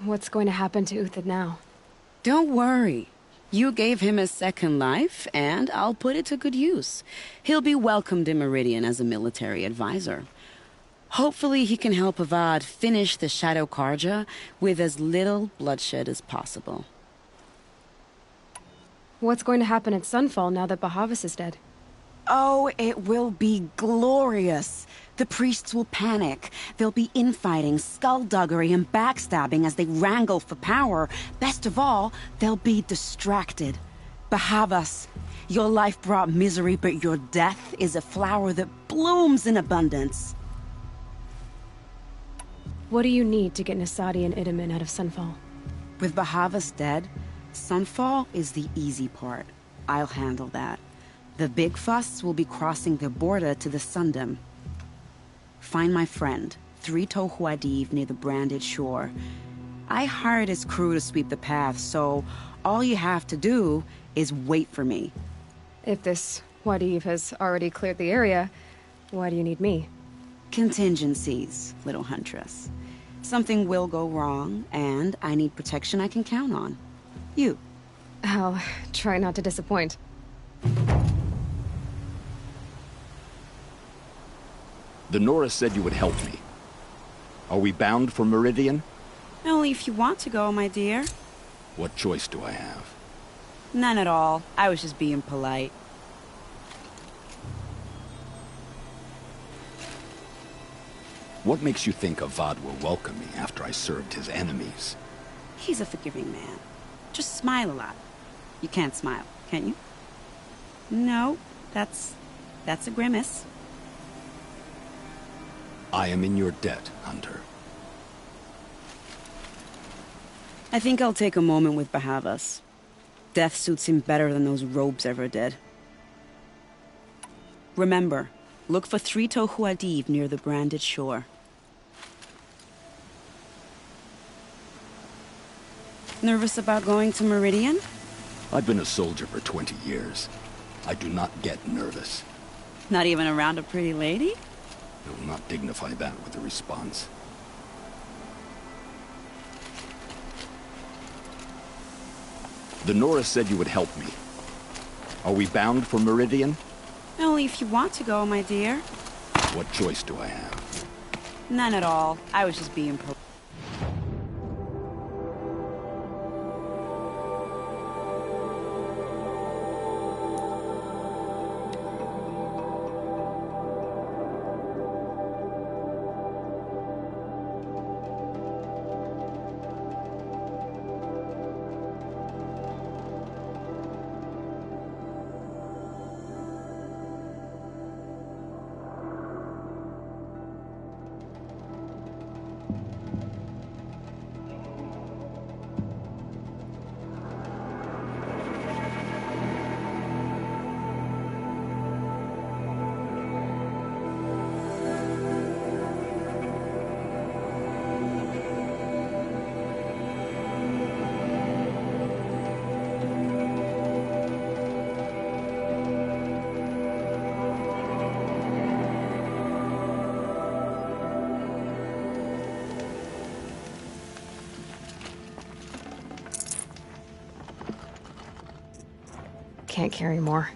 What's going to happen to Uthid now? Don't worry. You gave him a second life, and I'll put it to good use. He'll be welcomed in Meridian as a military advisor. Hopefully he can help Avad finish the Shadow Karja with as little bloodshed as possible. What's going to happen at Sunfall now that Bahavas is dead? Oh, it will be glorious. The priests will panic. There'll be infighting, skullduggery, and backstabbing as they wrangle for power. Best of all, they'll be distracted. Bahavas, your life brought misery, but your death is a flower that blooms in abundance. What do you need to get Nasadi and Edaman out of Sunfall? With Bahavas dead, Sunfall is the easy part. I'll handle that. The big fuss will be crossing the border to the Sundom. Find my friend, 3 Tohuadiv near the Branded Shore. I hired his crew to sweep the path, so all you have to do is wait for me. If this Wadiv has already cleared the area, why do you need me? Contingencies, little huntress. Something will go wrong, and I need protection I can count on. You. I'll try not to disappoint. The Nora said you would help me. Are we bound for Meridian? Only if you want to go, my dear. What choice do I have? None at all. I was just being polite. What makes you think Avad will welcome me after I served his enemies? He's a forgiving man. Just smile a lot. You can't smile, can you? No, that's a grimace. I am in your debt, Hunter. I think I'll take a moment with Bahavas. Death suits him better than those robes ever did. Remember, look for 3 Tohuadiv near the Branded Shore. Nervous about going to Meridian? I've been a soldier for 20 years. I do not get nervous. Not even around a pretty lady? I will not dignify that with a response. The Nora said you would help me. Are we bound for Meridian? Only if you want to go, my dear. What choice do I have? None at all. I was just being can't carry more.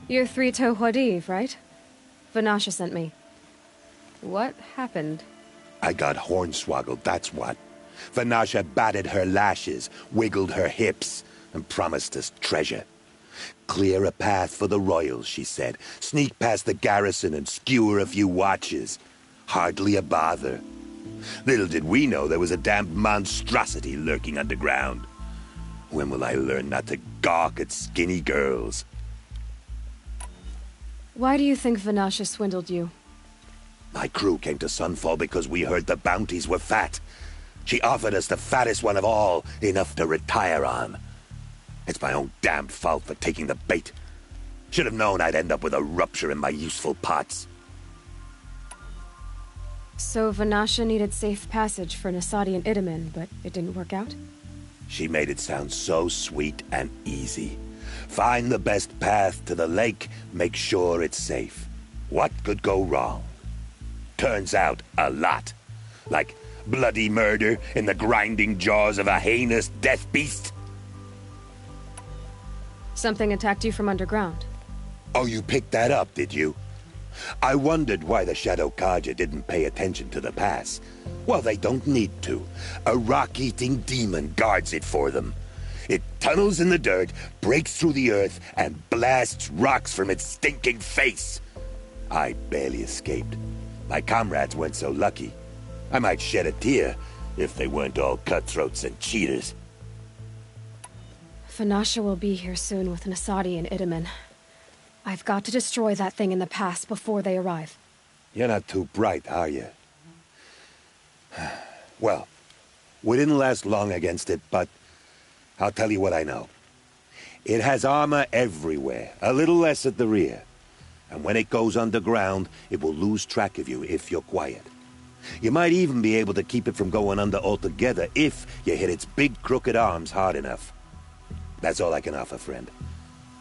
You're Three-Toe Huadiv, right? Vanasha sent me. What happened? I got hornswoggled, that's what. Vanasha batted her lashes, wiggled her hips, and promised us treasure. Clear a path for the royals, she said. Sneak past the garrison and skewer a few watches. Hardly a bother. Little did we know there was a damned monstrosity lurking underground. When will I learn not to gawk at skinny girls? Why do you think Vanasha swindled you? My crew came to Sunfall because we heard the bounties were fat. She offered us the fattest one of all, enough to retire on. It's my own damned fault for taking the bait. Should have known I'd end up with a rupture in my useful pots. So Vanasha needed safe passage for Nasadi and Itamen, but it didn't work out? She made it sound so sweet and easy. Find the best path to the lake, make sure it's safe. What could go wrong? Turns out, a lot. Like bloody murder in the grinding jaws of a heinous death beast. Something attacked you from underground. Oh, you picked that up, did you? I wondered why the Shadow Kaja didn't pay attention to the pass. Well, they don't need to. A rock-eating demon guards it for them. It tunnels in the dirt, breaks through the earth, and blasts rocks from its stinking face. I barely escaped. My comrades weren't so lucky. I might shed a tear if they weren't all cutthroats and cheaters. Vanasha will be here soon with Nasadi and Itamen. I've got to destroy that thing in the pass before they arrive. You're not too bright, are you? Well, we didn't last long against it, but I'll tell you what I know. It has armor everywhere, a little less at the rear. And when it goes underground, it will lose track of you if you're quiet. You might even be able to keep it from going under altogether if you hit its big crooked arms hard enough. That's all I can offer, friend.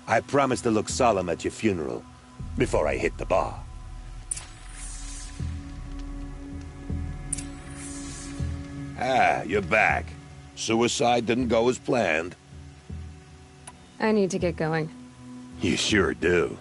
I promise to look solemn at your funeral before I hit the bar. Ah, you're back. Suicide didn't go as planned. I need to get going. You sure do.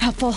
Helpful.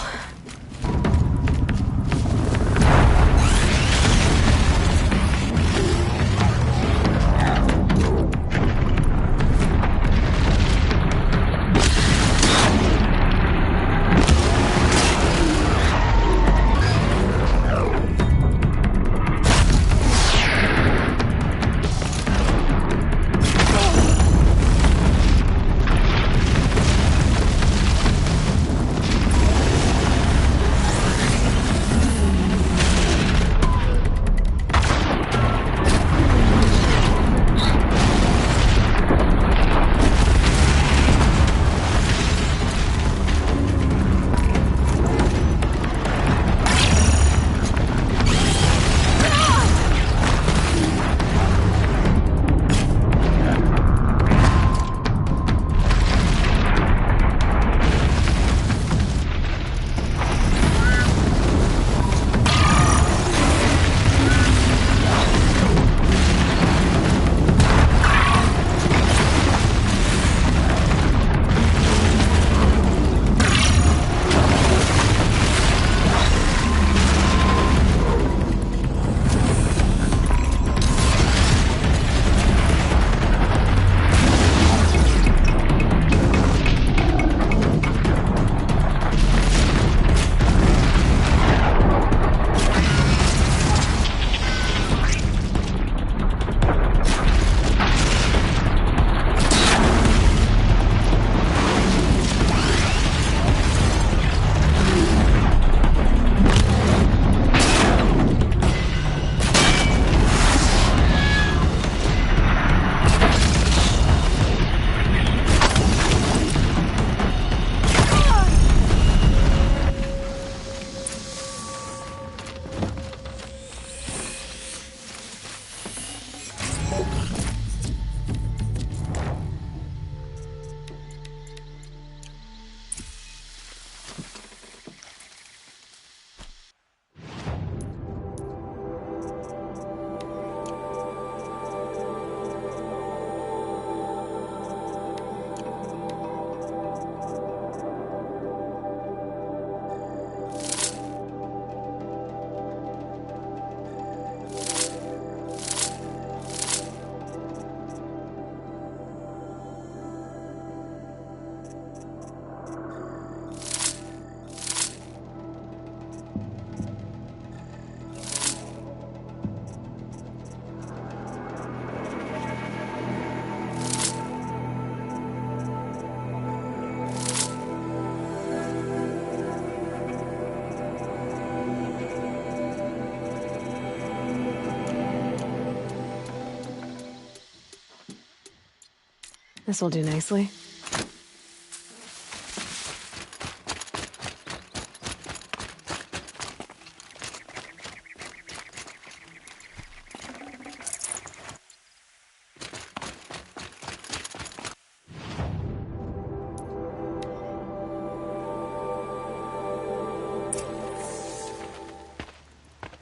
This'll do nicely.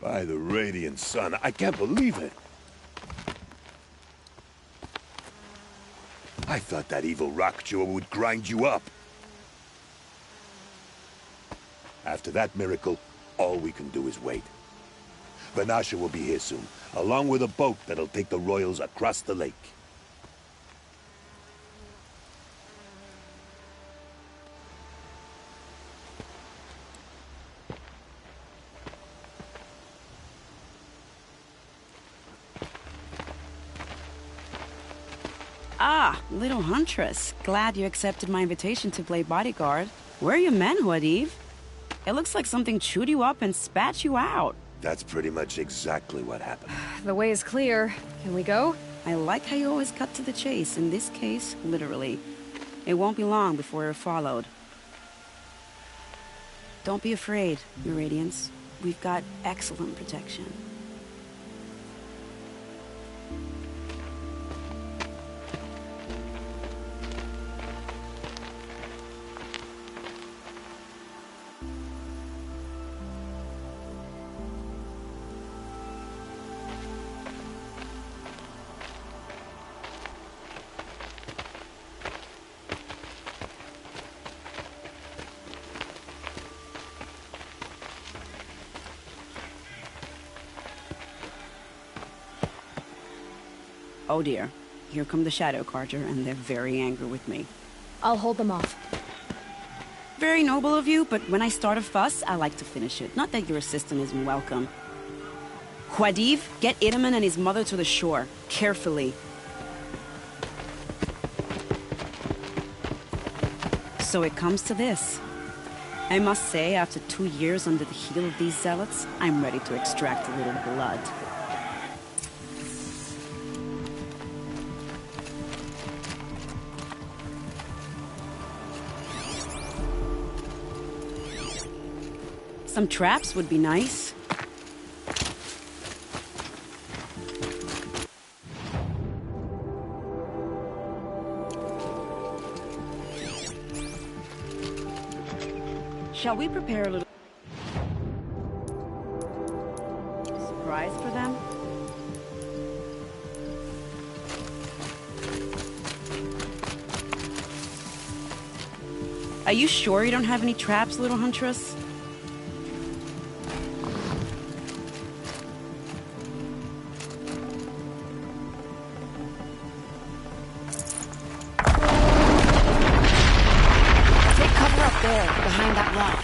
By the radiant sun, I can't believe it. I thought that evil rock chewer would grind you up. After that miracle, all we can do is wait. Vanasha will be here soon, along with a boat that'll take the royals across the lake. Ah, little huntress. Glad you accepted my invitation to play bodyguard. Where are your men, Huadiv? It looks like something chewed you up and spat you out. That's pretty much exactly what happened. The way is clear. Can we go? I like how you always cut to the chase. In this case, literally. It won't be long before we're followed. Don't be afraid, Your Radiance. We've got excellent protection. Oh dear, here come the Shadow Carter, and they're very angry with me. I'll hold them off. Very noble of you, but when I start a fuss, I like to finish it. Not that your assistant isn't welcome. Huadiv, get Itaman and his mother to the shore. Carefully. So it comes to this. I must say, after 2 years under the heel of these zealots, I'm ready to extract a little blood. Some traps would be nice. Shall we prepare a little surprise for them? Are you sure you don't have any traps, little huntress? Behind that rock.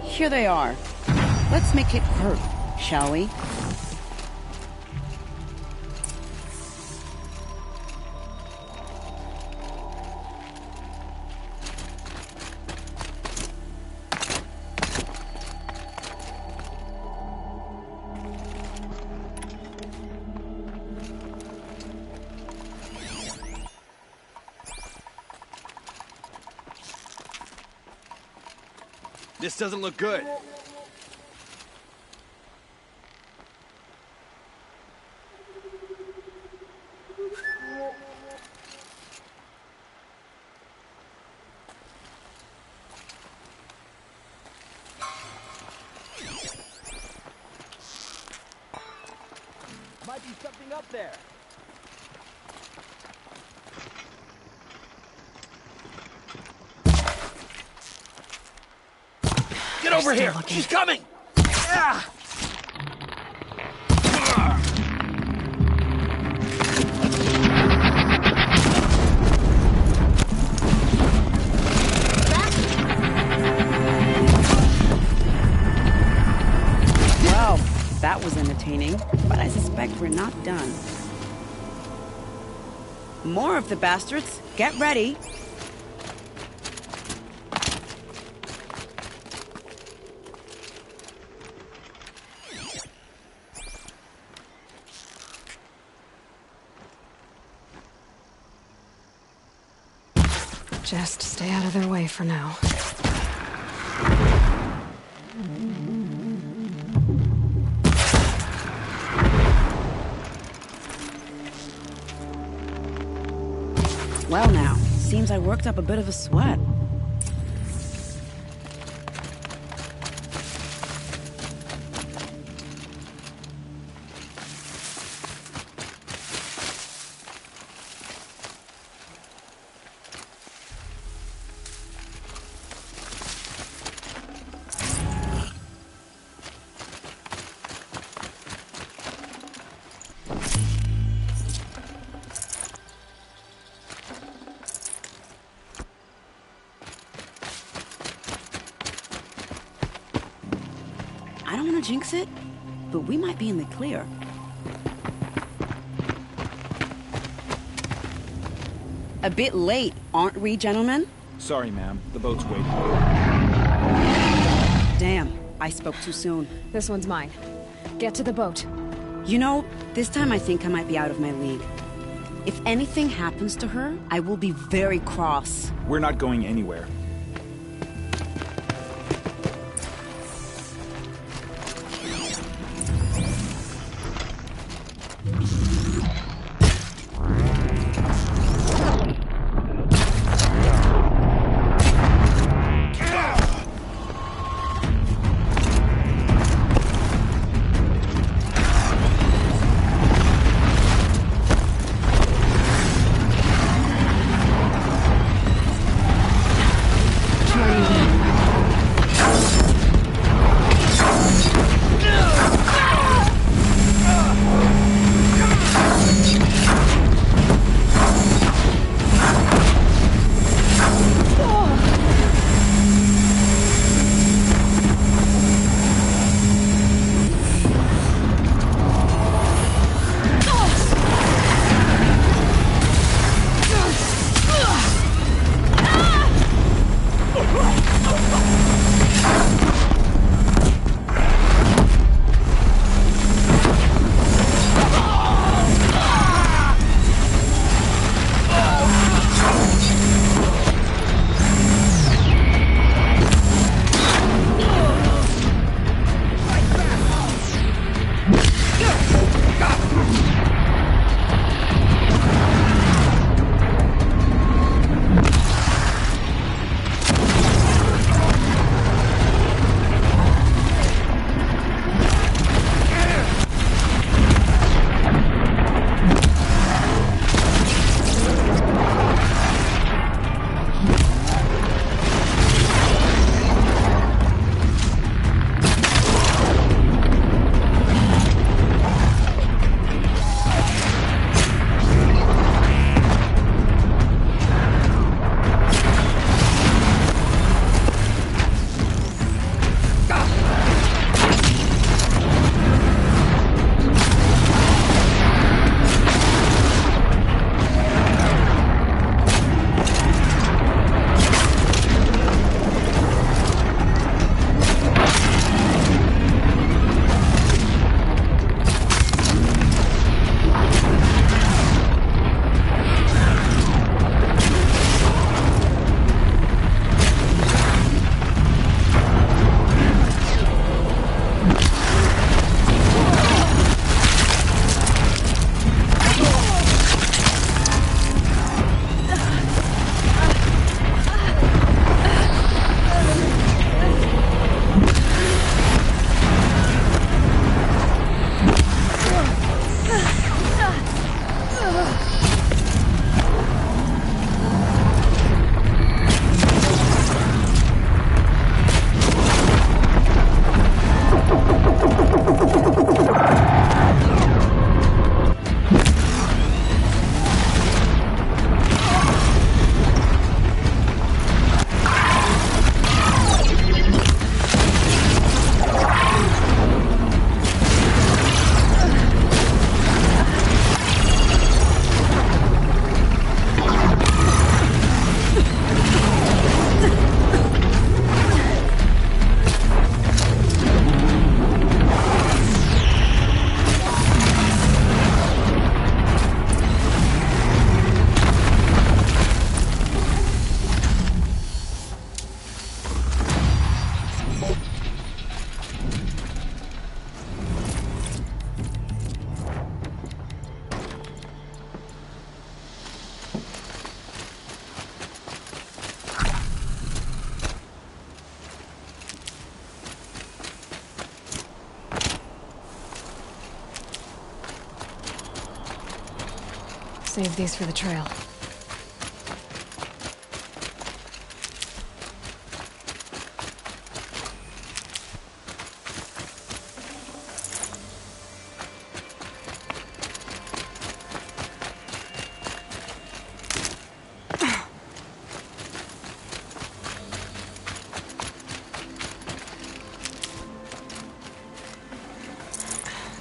Here they are. Let's make it hurt, shall we? This doesn't look good. Might be something up there. Get over here! She's coming! Ah! we're not done. More of the bastards. Get ready. Just stay out of their way for now. Well now, seems I worked up a bit of a sweat. I don't want to jinx it, but we might be in the clear. A bit late, aren't we, gentlemen? Sorry, ma'am. The boat's waiting. Damn, I spoke too soon. This one's mine. Get to the boat. You know, this time I think I might be out of my league. If anything happens to her, I will be very cross. We're not going anywhere. save these for the trail.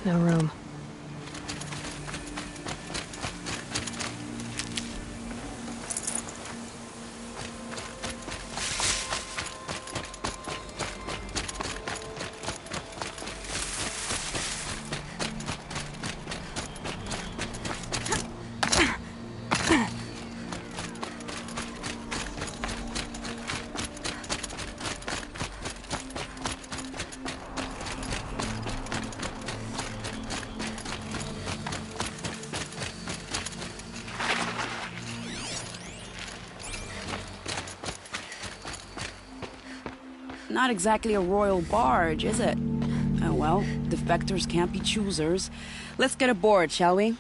No room. Not exactly a royal barge, is it? Oh well, defectors can't be choosers. Let's get aboard, shall we?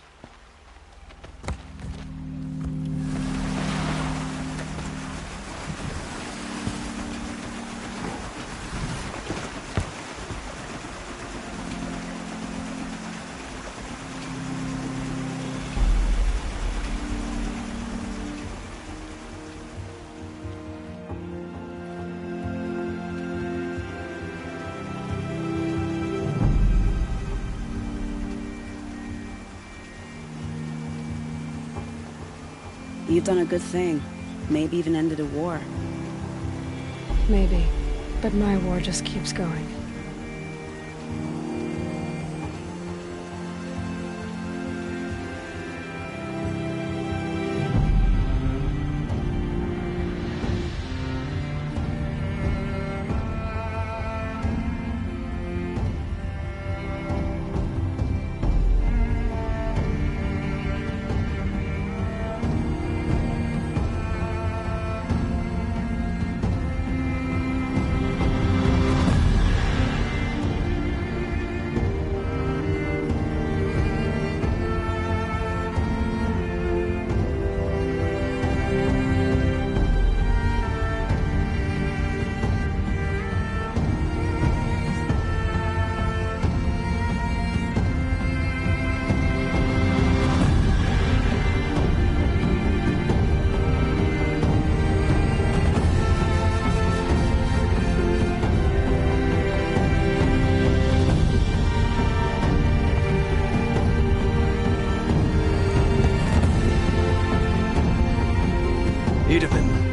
You've done a good thing. Maybe even ended a war. Maybe. But my war just keeps going.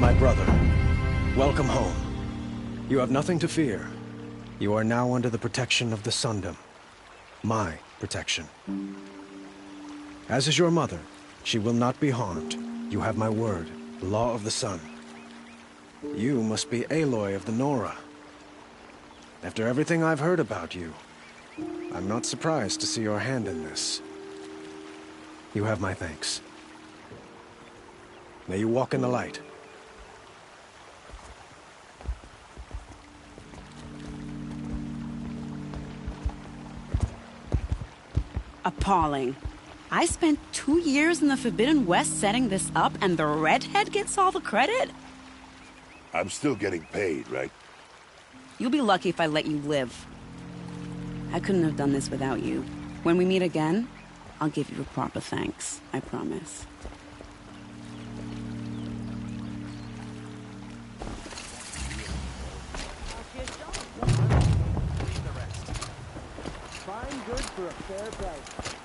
My brother, welcome home. You have nothing to fear. You are now under the protection of the Sundom. My protection. As is your mother, she will not be harmed. You have my word, the law of the sun. You must be Aloy of the Nora. After everything I've heard about you, I'm not surprised to see your hand in this. You have my thanks. May you walk in the light. Appalling. I spent 2 years in the Forbidden West setting this up, and the redhead gets all the credit? I'm still getting paid, right? You'll be lucky if I let you live. I couldn't have done this without you. When we meet again, I'll give you a proper thanks. I promise. Fine goods for a fair price.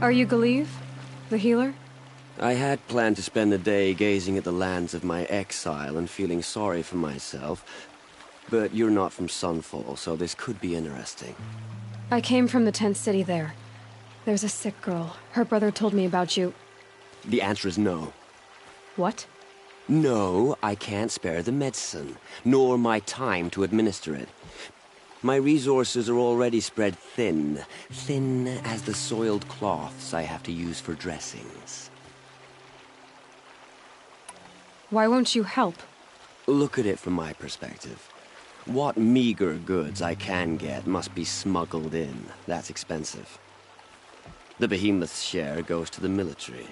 Are you Galeev, the healer? I had planned to spend the day gazing at the lands of my exile and feeling sorry for myself, but you're not from Sunfall, so this could be interesting. I came from the tent city there. There's a sick girl. Her brother told me about you. The answer is no. What? No, I can't spare the medicine, nor my time to administer it. My resources are already spread thin, thin as the soiled cloths I have to use for dressings. Why won't you help? Look at it from my perspective. What meager goods I can get must be smuggled in. That's expensive. The behemoth's share goes to the military.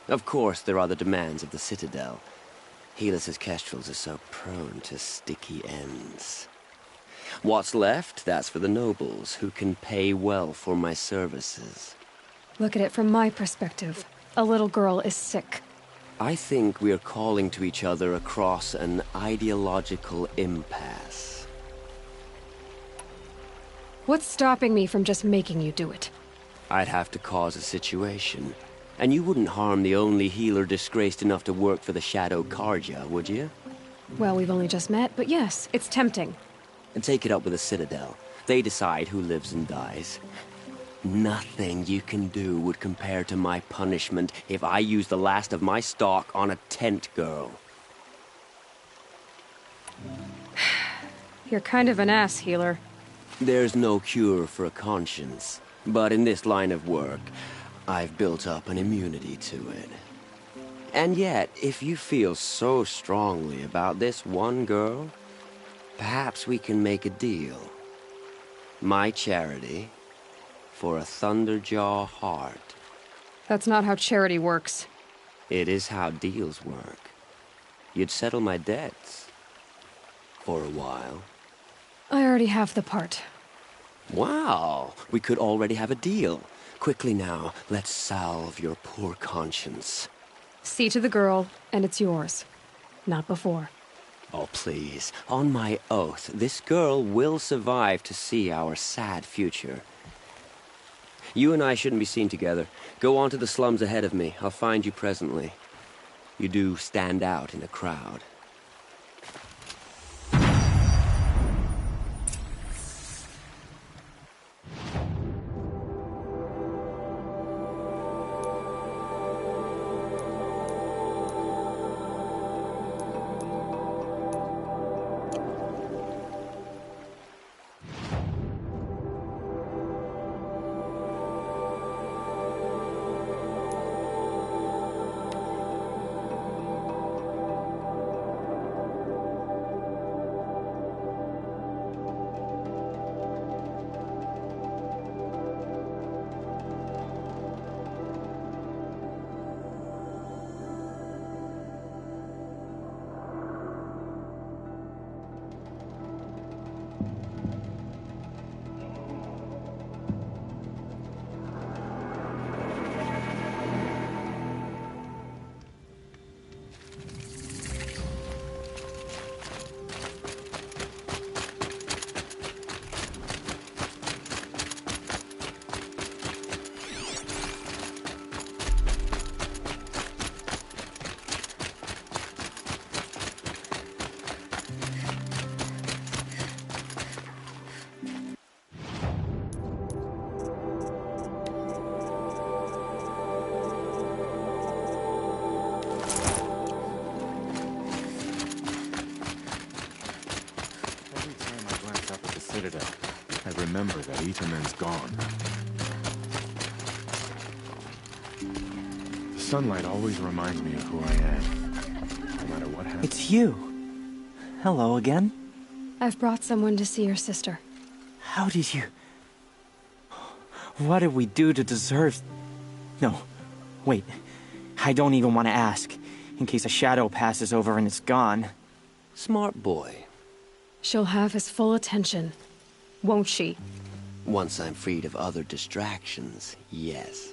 Of course, there are the demands of the Citadel. Helis's kestrels are so prone to sticky ends. What's left, that's for the nobles, who can pay well for my services. Look at it from my perspective. A little girl is sick. I think we're calling to each other across an ideological impasse. What's stopping me from just making you do it? I'd have to cause a situation. And you wouldn't harm the only healer disgraced enough to work for the Shadow Carja, would you? Well, we've only just met, but yes, it's tempting. And take it up with the Citadel. They decide who lives and dies. Nothing you can do would compare to my punishment if I use the last of my stock on a tent girl. You're kind of an ass, healer. There's no cure for a conscience, but in this line of work, I've built up an immunity to it. And yet, if you feel so strongly about this one girl, perhaps we can make a deal. My charity for a Thunderjaw heart. That's not how charity works. It is how deals work. You'd settle my debts. For a while. I already have the part. Wow, we could already have a deal. Quickly now, let's salve your poor conscience. See to the girl, and it's yours. Not before. Oh, please. On my oath, this girl will survive to see our sad future. You and I shouldn't be seen together. Go on to the slums ahead of me. I'll find you presently. You do stand out in a crowd. I remember that Etherman's gone. The sunlight always reminds me of who I am, no matter what happens. It's you. Hello again. I've brought someone to see your sister. How did you... What did we do to deserve... No, wait. I don't even want to ask, in case a shadow passes over and it's gone. Smart boy. She'll have his full attention, won't she? Once I'm freed of other distractions, yes.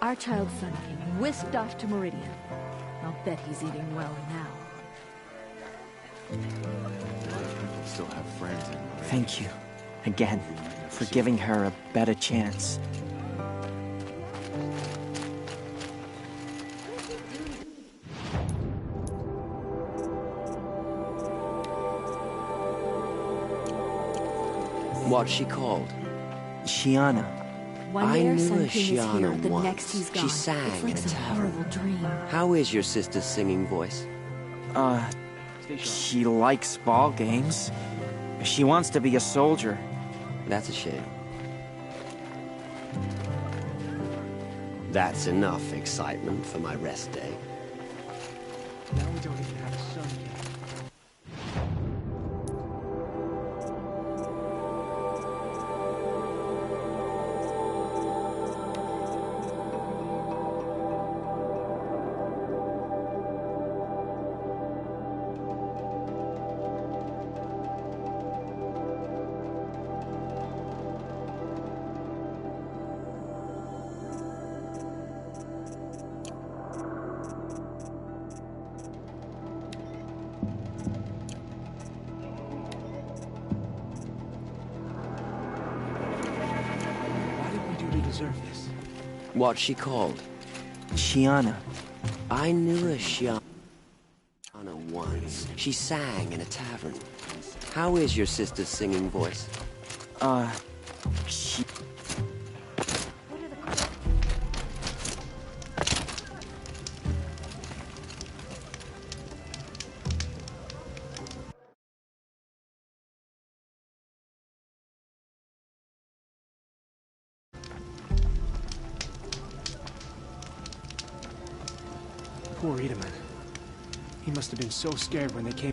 Our child's son came whisked off to Meridian. I'll bet he's eating well now. People still have friends in Marie. Thank you, again, for giving her a better chance. What's she called? Shiana. One day I our knew son a king is here, Shiana the once. next he's gone. She sang it's like in a some tavern. horrible dream. How is your sister's singing voice? She likes ball games. She wants to be a soldier. That's a shame. That's enough excitement for my rest day. Now we don't even have a son yet. Deserve this. What's she called? Shiana. I knew a Shiana once. She sang in a tavern. How is your sister's singing voice? She... Poor Itaman. He must have been so scared when they came.